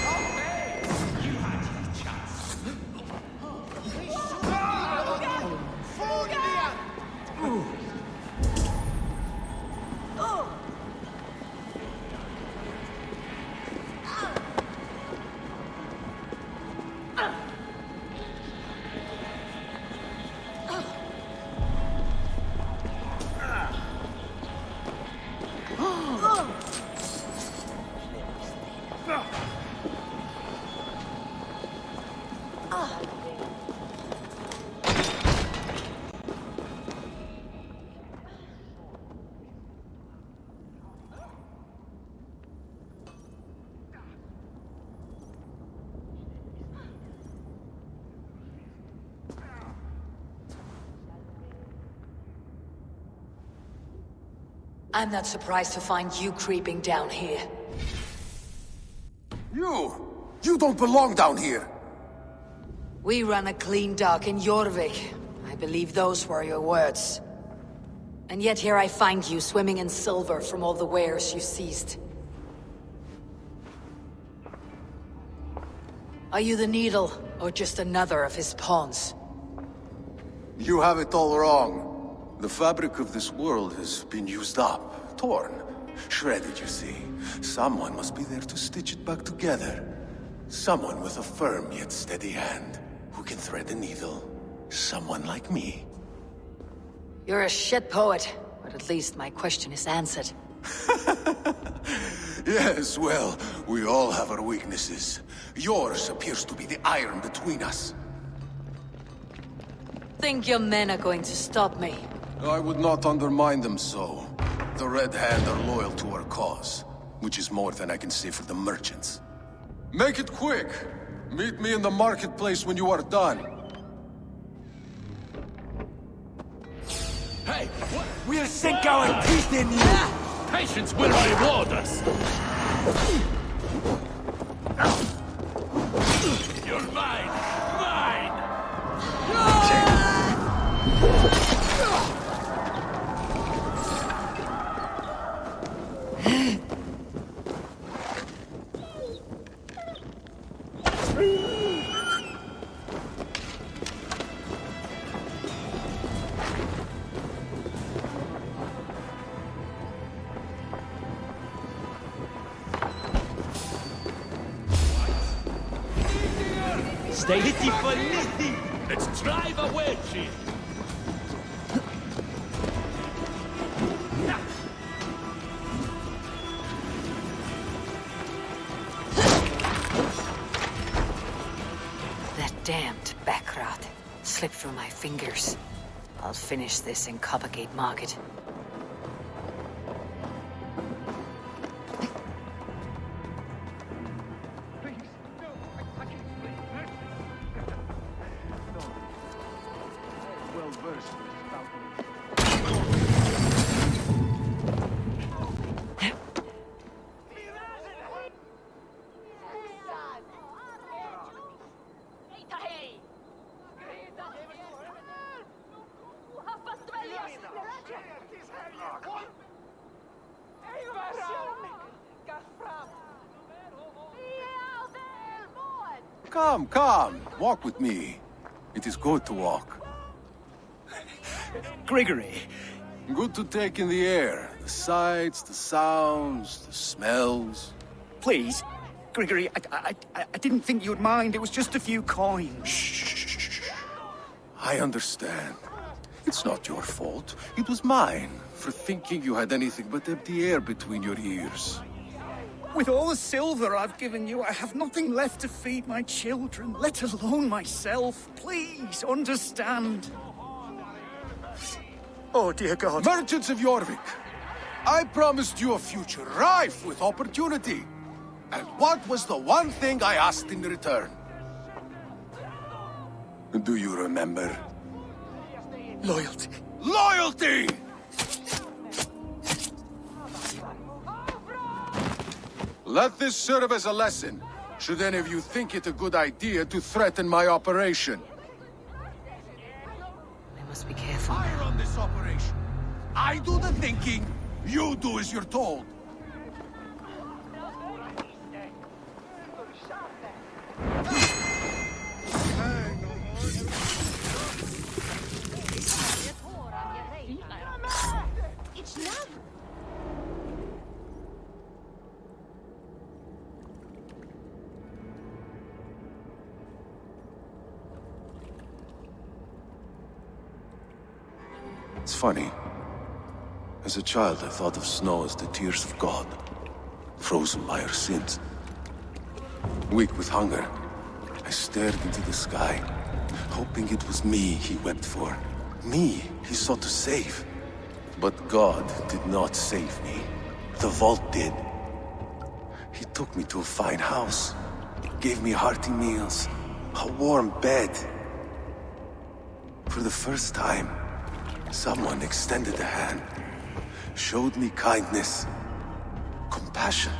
I'm not surprised to find you creeping down here. You don't belong down here! We run a clean dock in Jorvik. I believe those were your words. And yet here I find you swimming in silver from all the wares you seized. Are you the Needle, or just another of his pawns? You have it all wrong. The fabric of this world has been used up, torn, shredded, you see. Someone must be there to stitch it back together. Someone with a firm yet steady hand, who can thread the needle. Someone like me. You're a shit poet, but at least my question is answered. Yes, well, we all have our weaknesses. Yours appears to be the iron between us. Think your men are going to stop me? I would not undermine them so. The Red Hand are loyal to our cause, which is more than I can say for the merchants. Make it quick! Meet me in the marketplace when you are done. Hey, we'll sink our teeth in you! Patience will reward us! You're mine! Mine! Stay hitty for nitty! Let's drive a wedge in! That damned backrat slipped through my fingers. I'll finish this in Coppergate Market. Come, come, walk with me. It is good to walk. Grigory. Good to take in the air. The sights, the sounds, the smells. Please, Grigory, I didn't think you'd mind. It was just a few coins. Shh. I understand. It's not your fault. It was mine, for thinking you had anything but empty air between your ears. With all the silver I've given you, I have nothing left to feed my children, let alone myself. Please, understand. Oh, dear God. Merchants of Jorvik, I promised you a future rife with opportunity. And what was the one thing I asked in return? Do you remember? Loyalty. Loyalty! Let this serve as a lesson, should any of you think it a good idea to threaten my operation. I must be careful. I run this operation. I do the thinking, you do as you're told. It's funny. As a child, I thought of snow as the tears of God, frozen by our sins. Weak with hunger, I stared into the sky, hoping it was me he wept for. Me he sought to save. But God did not save me. The vault did. He took me to a fine house, gave me hearty meals, a warm bed. For the first time, someone extended a hand, showed me kindness, compassion.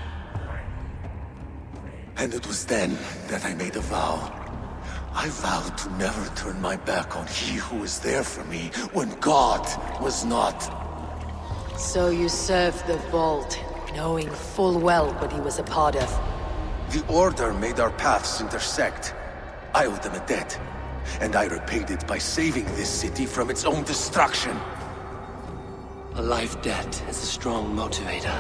And it was then that I made a vow. I vowed to never turn my back on he who was there for me when God was not. So you served the Vault, knowing full well what he was a part of. The Order made our paths intersect. I owed them a debt, and I repaid it by saving this city from its own destruction. A life debt is a strong motivator.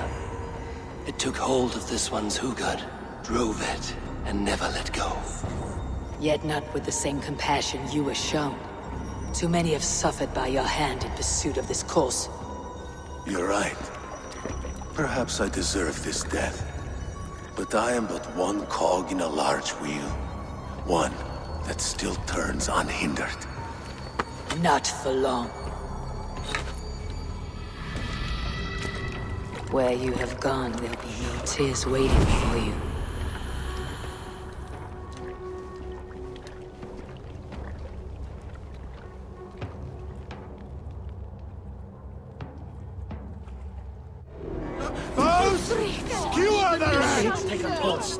It took hold of this one's Hugad, drove it, and never let go. Yet not with the same compassion you were shown. Too many have suffered by your hand in pursuit of this cause. You're right. Perhaps I deserve this death. But I am but one cog in a large wheel. One that still turns unhindered. Not for long. Where you have gone, there'll be no tears waiting for you. Skewer the rats! Take a pulse.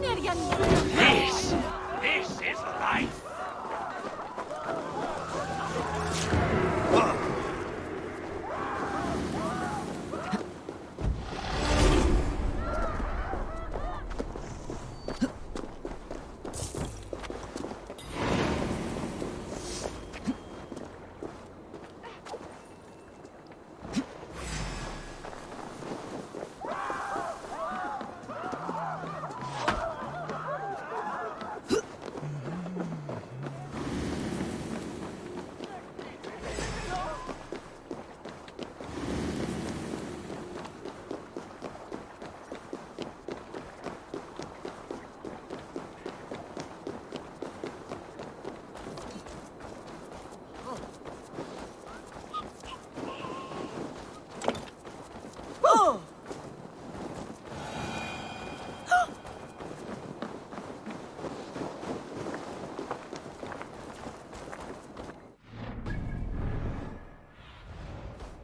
This is life.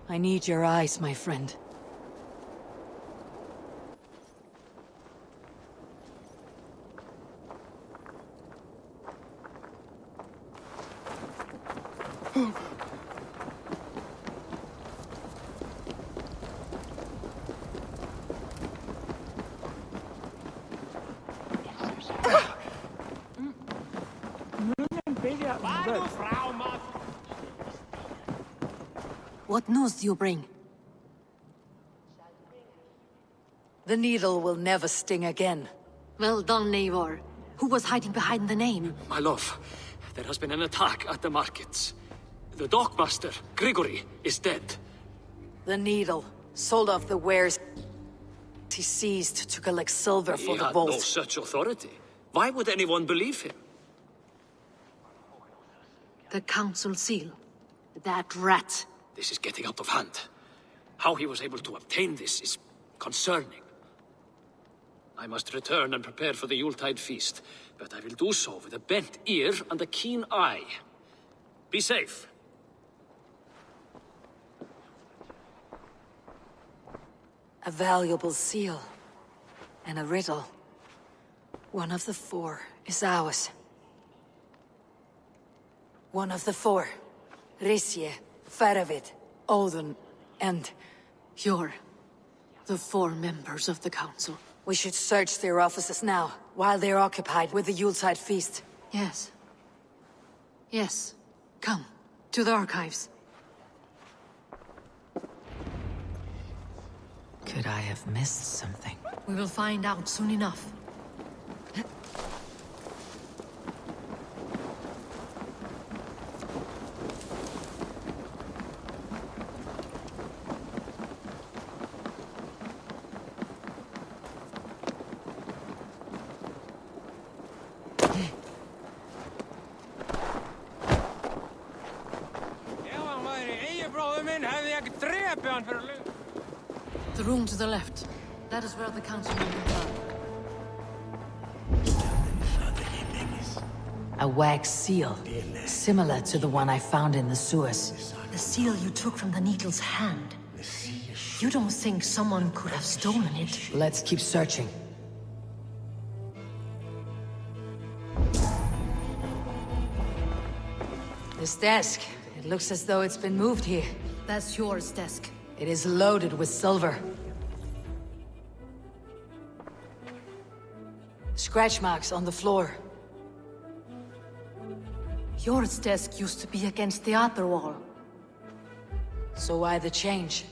I need your eyes, my friend. What news do you bring? The needle will never sting again. Well done, Eivor. Who was hiding behind the name? My love, there has been an attack at the markets. The dockmaster, Grigory, is dead. The needle sold off the wares he seized to collect silver for He the had vault. no such authority. Why would anyone believe him? The council seal. That rat. This is getting out of hand. How he was able to obtain this is concerning. I must return and prepare for the Yuletide feast, but I will do so with a bent ear and a keen eye. Be safe. A valuable seal. And a riddle. One of the four is ours. One of the four. Risje, Faravid, Odin, and... You're the four members of the council. We should search their offices now, while they're occupied with the Yuletide feast. Yes. Yes. Come, to the archives. Could I have missed something? We will find out soon enough. The room to the left. That is where the council members are. A wax seal, similar to the one I found in the sewers. The seal you took from the needle's hand. You don't think someone could have stolen it? Let's keep searching. This desk, it looks as though it's been moved here. That's yours, desk. It is loaded with silver. Scratch marks on the floor. Yours desk used to be against the other wall. So why the change?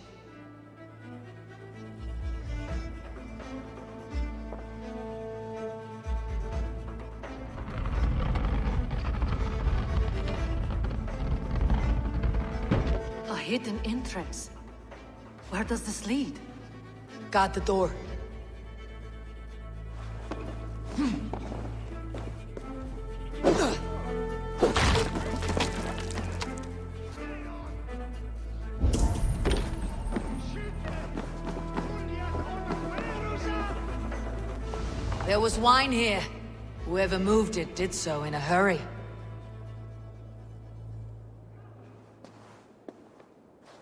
A hidden entrance. Where does this lead? Guard the door. There was wine here. Whoever moved it did so in a hurry.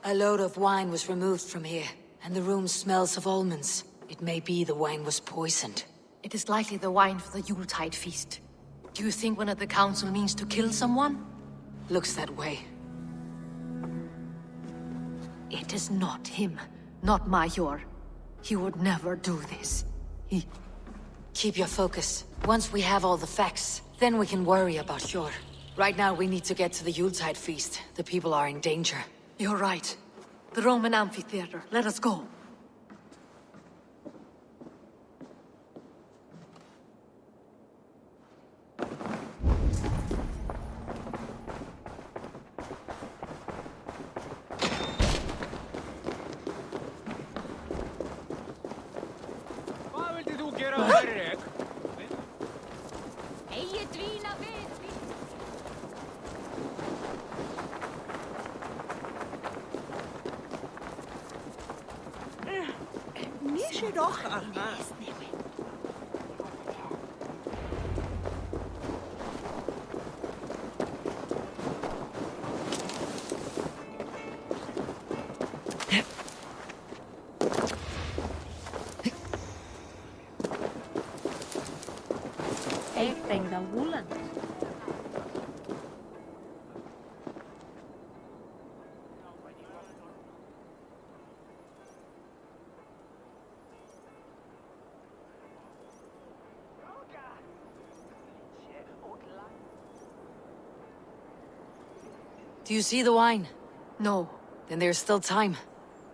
A load of wine was removed from here, and the room smells of almonds. It may be the wine was poisoned. It is likely the wine for the Yuletide feast. Do you think one of the council means to kill someone? Looks that way. It is not him, not Major. He would never do this. Keep your focus. Once we have all the facts, then we can worry about Hjor. Right now we need to get to the Yuletide feast. The people are in danger. You're right. The Roman amphitheater. Let us go. Do you see the wine? No. Then there's still time.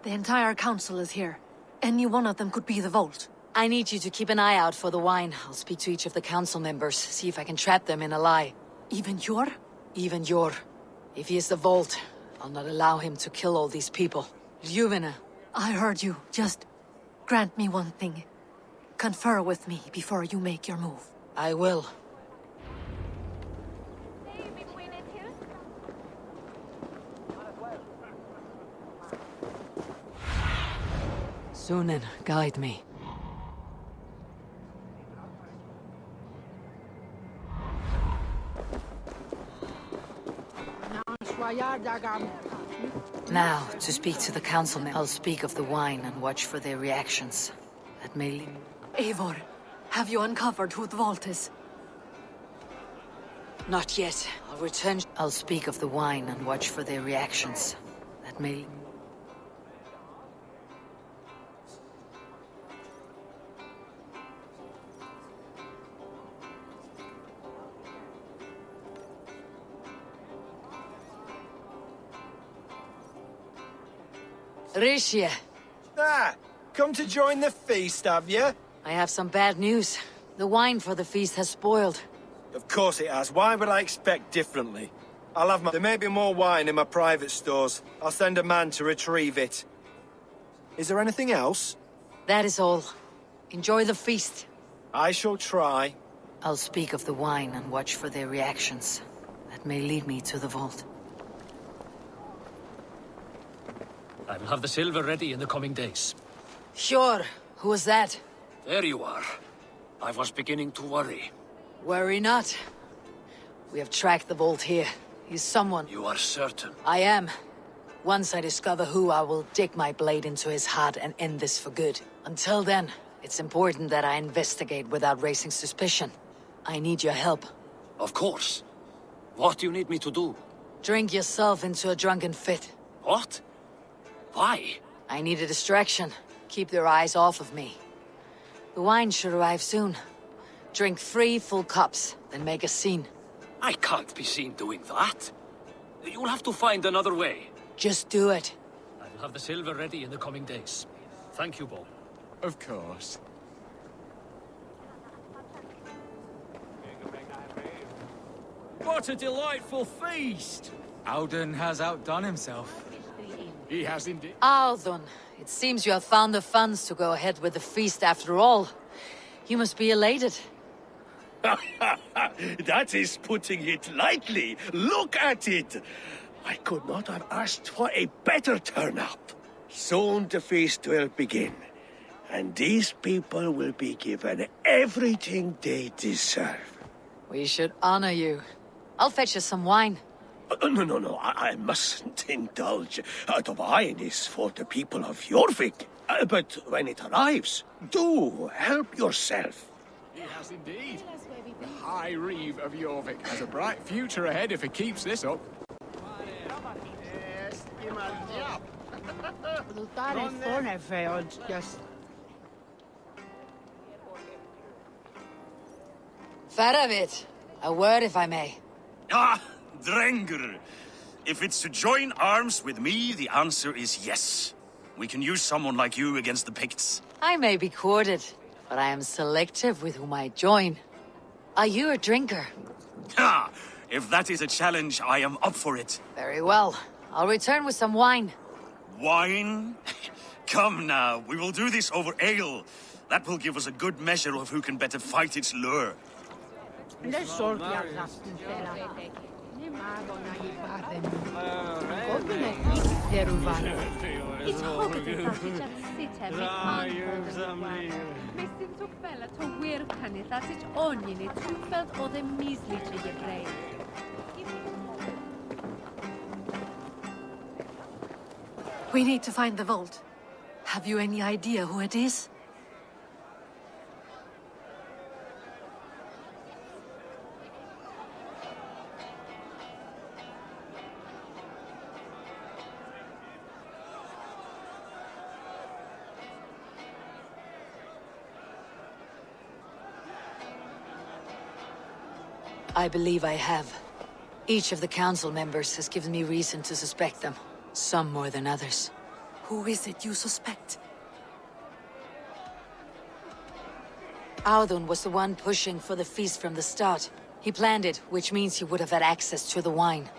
The entire council is here. Any one of them could be the vault. I need you to keep an eye out for the wine. I'll speak to each of the council members, see if I can trap them in a lie. Even Hjor? Even Hjor. If he is the vault, I'll not allow him to kill all these people. Ljuvina. I heard you. Just grant me one thing. Confer with me before you make your move. I will. Sunan, guide me. Now, to speak to the councilmen, I'll speak of the wine and watch for their reactions. That may lead... Eivor, have you uncovered who the vault is? Not yet. I'll return... I'll speak of the wine and watch for their reactions. That may... Risha. Ah, come to join the feast, have you? I have some bad news. The wine for the feast has spoiled. Of course it has. Why would I expect differently? I'll have my... There may be more wine in my private stores. I'll send a man to retrieve it. Is there anything else? That is all. Enjoy the feast. I shall try. I'll speak of the wine and watch for their reactions. That may lead me to the vault. I will have the silver ready in the coming days. Sure. Who was that? There you are. I was beginning to worry. Worry not. We have tracked the vault here. He's someone... You are certain? I am. Once I discover who, I will dig my blade into his heart and end this for good. Until then, it's important that I investigate without raising suspicion. I need your help. Of course. What do you need me to do? Drink yourself into a drunken fit. What? Why? I need a distraction. Keep their eyes off of me. The wine should arrive soon. Drink 3 full cups, then make a scene. I can't be seen doing that. You'll have to find another way. Just do it. I will have the silver ready in the coming days. Thank you, Bo. Of course. What a delightful feast! Alden has outdone himself. He has indeed. Alden, it seems you have found the funds to go ahead with the feast after all. You must be elated. That is putting it lightly. Look at it. I could not have asked for a better turnout. Soon the feast will begin, and these people will be given everything they deserve. We should honor you. I'll fetch us some wine. No, I mustn't indulge. The wine is for the people of Jorvik. But when it arrives, do help yourself. He has indeed. The High Reeve of Jorvik has a bright future ahead if he keeps this up. Faravit, a word if I may. Ah, Drengr. If it's to join arms with me, the answer is yes. We can use someone like you against the Picts. I may be courted, but I am selective with whom I join. Are you a drinker? Ha! If that is a challenge, I am up for it. Very well. I'll return with some wine. Wine? Come now, we will do this over ale. That will give us a good measure of who can better fight its lure. We need to find the vault. Have you any idea who it is? I believe I have. Each of the council members has given me reason to suspect them. Some more than others. Who is it you suspect? Audun was the one pushing for the feast from the start. He planned it, which means he would have had access to the wine.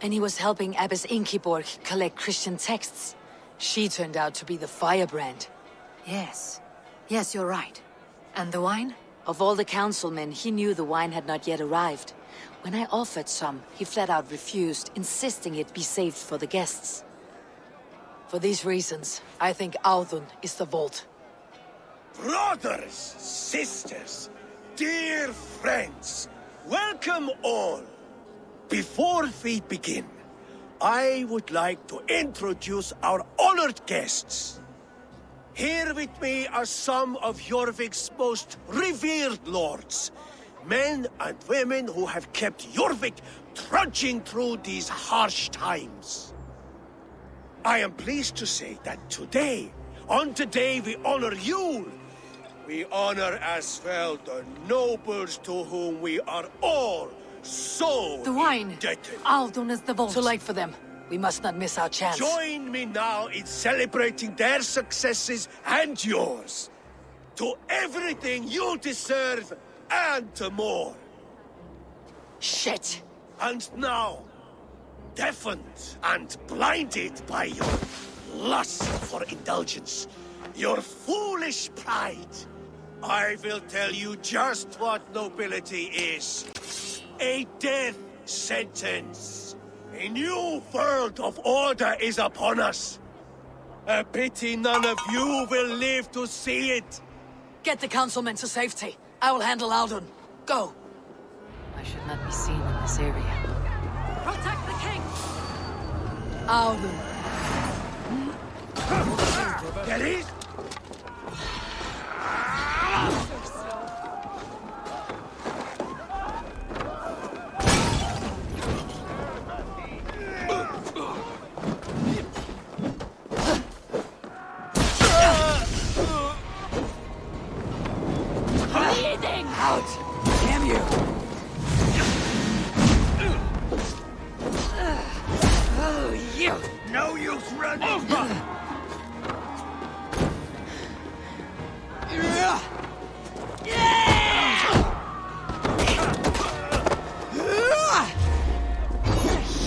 And he was helping Abbess Inkiborg collect Christian texts. She turned out to be the firebrand. Yes. Yes, you're right. And the wine? Of all the councilmen, he knew the wine had not yet arrived. When I offered some, he flat out refused, insisting it be saved for the guests. For these reasons, I think Audun is the vault. Brothers, sisters, dear friends, welcome all. Before we begin, I would like to introduce our honored guests. Here with me are some of Jorvik's most revered lords. Men and women who have kept Jorvik trudging through these harsh times. I am pleased to say that today, on the day we honor you, we honor as well the nobles to whom we are all so the wine. indebted. Audun is the vault. Too late for them. We must not miss our chance. Join me now in celebrating their successes and yours. To everything you deserve and more. Shit. And now, deafened and blinded by your lust for indulgence, your foolish pride, I will tell you just what nobility is. A death sentence. A new world of order is upon us. A pity none of you will live to see it. Get the councilmen to safety. I will handle Audun. Go. I should not be seen in this area. Protect the king! Audun. Get it? Out! Damn you! Oh, you! No use running!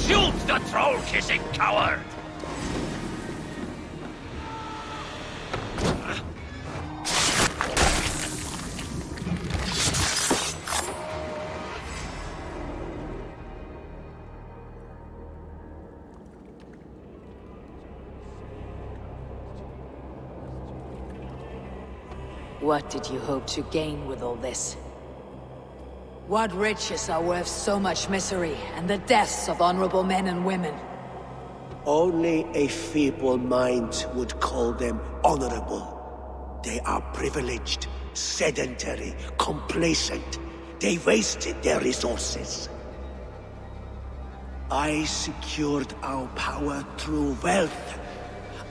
Shoot the troll-kissing coward! What did you hope to gain with all this? What riches are worth so much misery and the deaths of honorable men and women? Only a feeble mind would call them honorable. They are privileged, sedentary, complacent. They wasted their resources. I secured our power through wealth.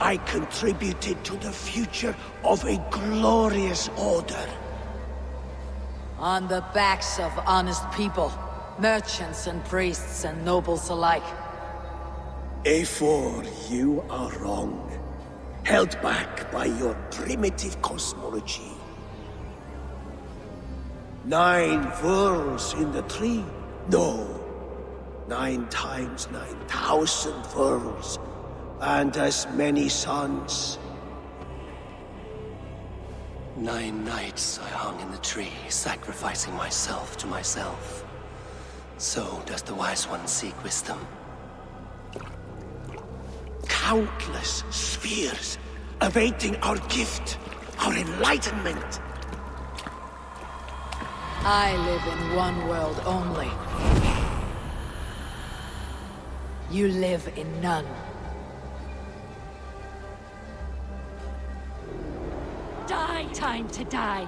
I contributed to the future of a glorious order. On the backs of honest people, merchants and priests and nobles alike. A4, you are wrong. Held back by your primitive cosmology. 9 worlds in the tree? No. 9 times 9,000 worlds. And as many suns. 9 nights I hung in the tree, sacrificing myself to myself. So does the Wise One seek wisdom. Countless spheres, awaiting our gift, our enlightenment. I live in one world only. You live in none. Die, time to die.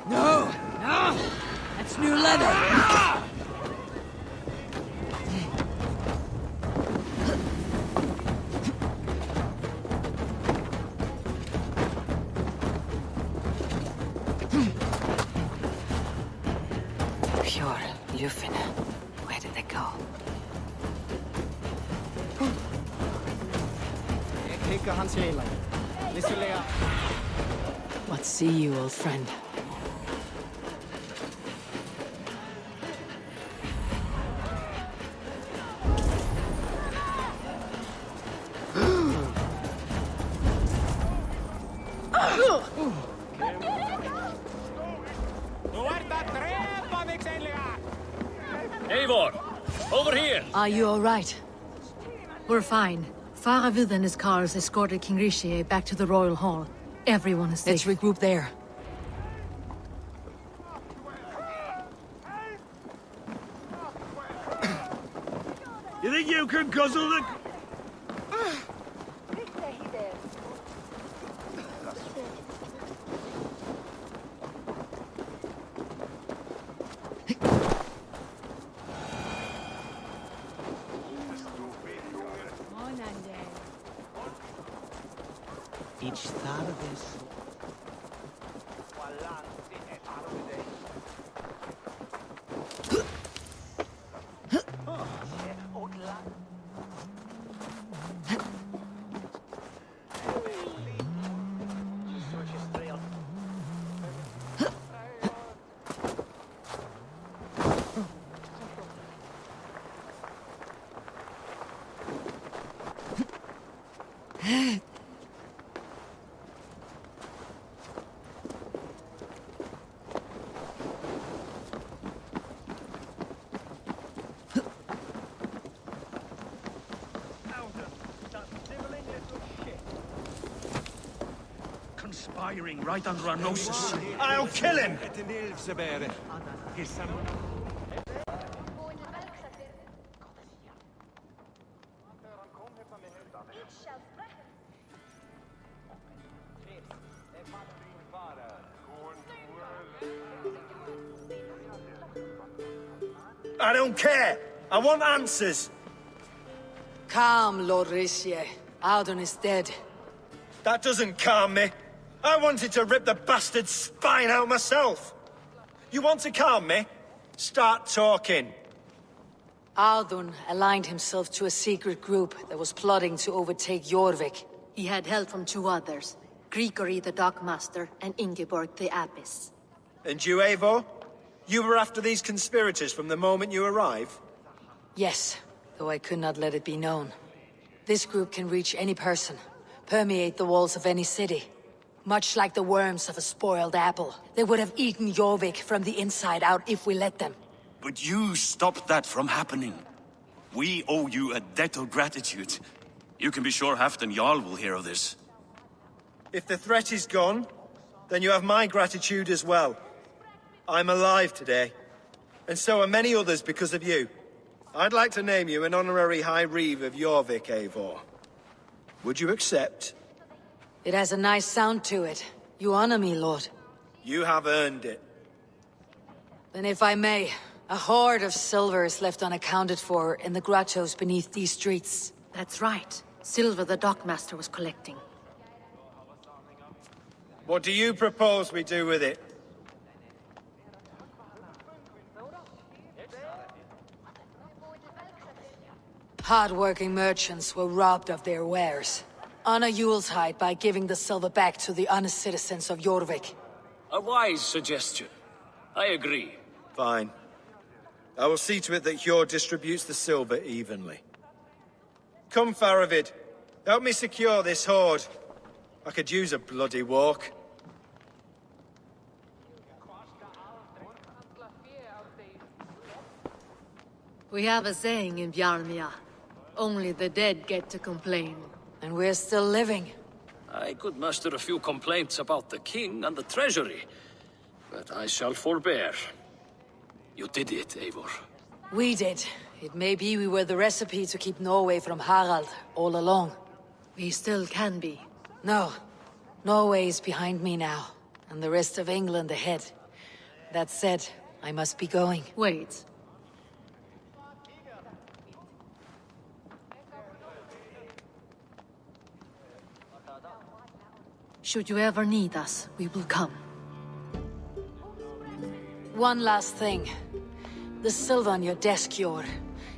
No! No! That's new leather! Pure Lufin. Where did they go? What see you, old friend? Eivor! Over here! Are you all right? We're fine. Faravid and his cars escorted King Rishi back to the Royal Hall. Everyone is safe. Let's regroup there. You think you can guzzle the... Each thought of this. Conspiring right under our noses. I'll kill him! I don't care! I want answers! Calm, Lord Rishi. Audun is dead. That doesn't calm me. I wanted to rip the bastard's spine out myself. You want to calm me? Start talking. Audun aligned himself to a secret group that was plotting to overtake Jorvik. He had help from 2 others. Grigory the Dockmaster and Ingeborg the Abbess. And you, Eivor? You were after these conspirators from the moment you arrived? Yes, though I could not let it be known. This group can reach any person, permeate the walls of any city. Much like the worms of a spoiled apple. They would have eaten Jorvik from the inside out if we let them. But you stopped that from happening. We owe you a debt of gratitude. You can be sure Halfdan Jarl will hear of this. If the threat is gone, then you have my gratitude as well. I'm alive today. And so are many others because of you. I'd like to name you an honorary High Reeve of Jorvik, Eivor. Would you accept? It has a nice sound to it. You honor me, Lord. You have earned it. Then if I may, a hoard of silver is left unaccounted for in the grottos beneath these streets. That's right. Silver the Dockmaster was collecting. What do you propose we do with it? Hard-working merchants were robbed of their wares. Honor Yuletide by giving the silver back to the honest citizens of Jorvik. A wise suggestion. I agree. Fine. I will see to it that Hjord distributes the silver evenly. Come, Faravid. Help me secure this hoard. I could use a bloody walk. We have a saying in Bjarmia. Only the dead get to complain. And we're still living. I could muster a few complaints about the king and the treasury, but I shall forbear. You did it, Eivor. We did. It may be we were the recipe to keep Norway from Harald all along. We still can be. No. Norway is behind me now, and the rest of England ahead. That said, I must be going. Wait. Should you ever need us, we will come. One last thing. The silver on your desk, Hjord.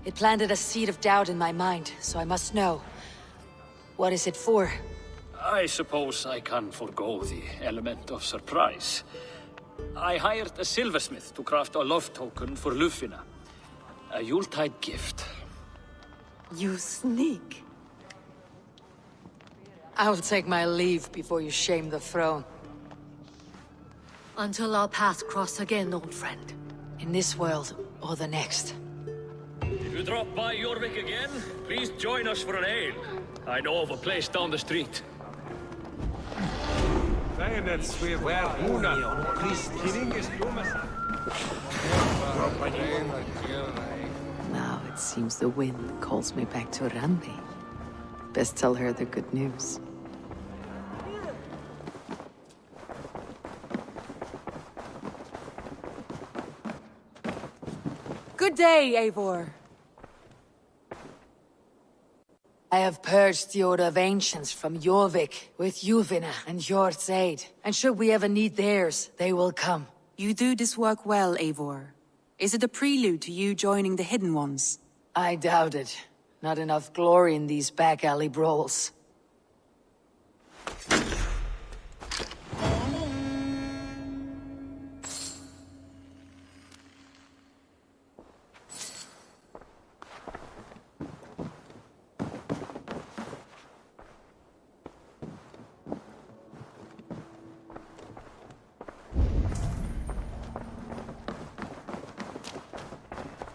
It planted a seed of doubt in my mind, so I must know. What is it for? I suppose I can forgo the element of surprise. I hired a silversmith to craft a love token for Lufina. A Yuletide gift. You sneak. I'll take my leave before you shame the throne. Until our paths cross again, old friend. In this world, or the next. If you drop by Jorvik again, please join us for an ale. I know of a place down the street. Now it seems the wind calls me back to Randi. Best tell her the good news. Good day, Eivor. I have purged the Order of Ancients from Jorvik with Yuvina and Hjord's aid. And should we ever need theirs, they will come. You do this work well, Eivor. Is it a prelude to you joining the Hidden Ones? I doubt it. Not enough glory in these back alley brawls.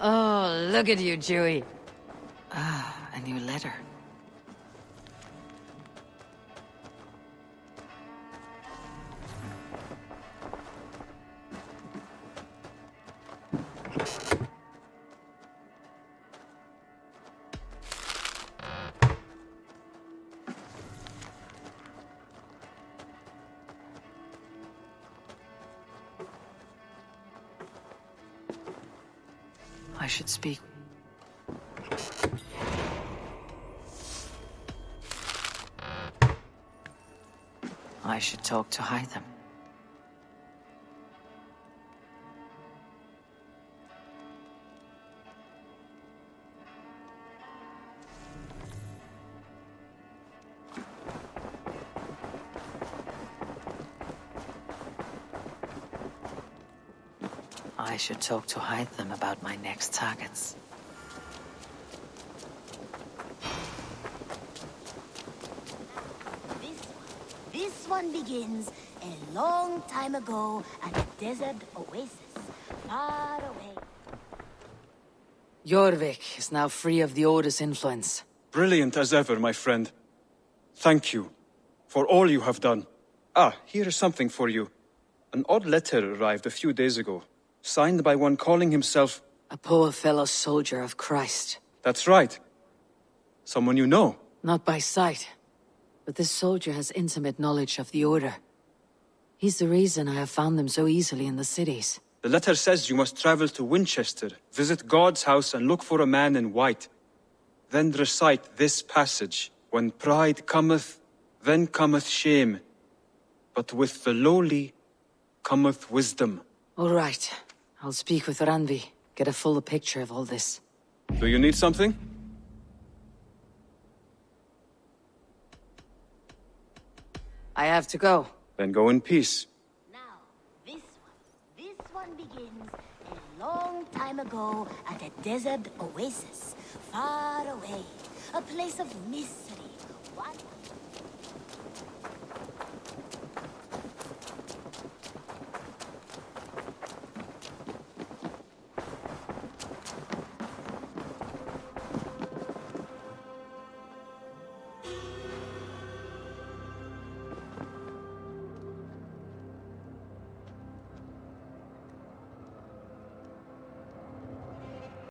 Oh, look at you, Dewey. Ah, a new letter. I should speak. I should talk to Hytham. I should talk to Hytham about my next targets. This one begins a long time ago at a desert oasis, far away. Jorvik is now free of the Order's influence. Brilliant as ever, my friend. Thank you for all you have done. Ah, here is something for you. An odd letter arrived a few days ago, signed by one calling himself... A poor fellow soldier of Christ. That's right. Someone you know. Not by sight, but this soldier has intimate knowledge of the Order. He's the reason I have found them so easily in the cities. The letter says you must travel to Winchester, visit God's house and look for a man in white. Then recite this passage. When pride cometh, then cometh shame. But with the lowly cometh wisdom. All right. I'll speak with Randvi, get a fuller picture of all this. Do you need something? I have to go. Then go in peace. This one begins a long time ago at a desert oasis, far away. A place of mystery, wonder.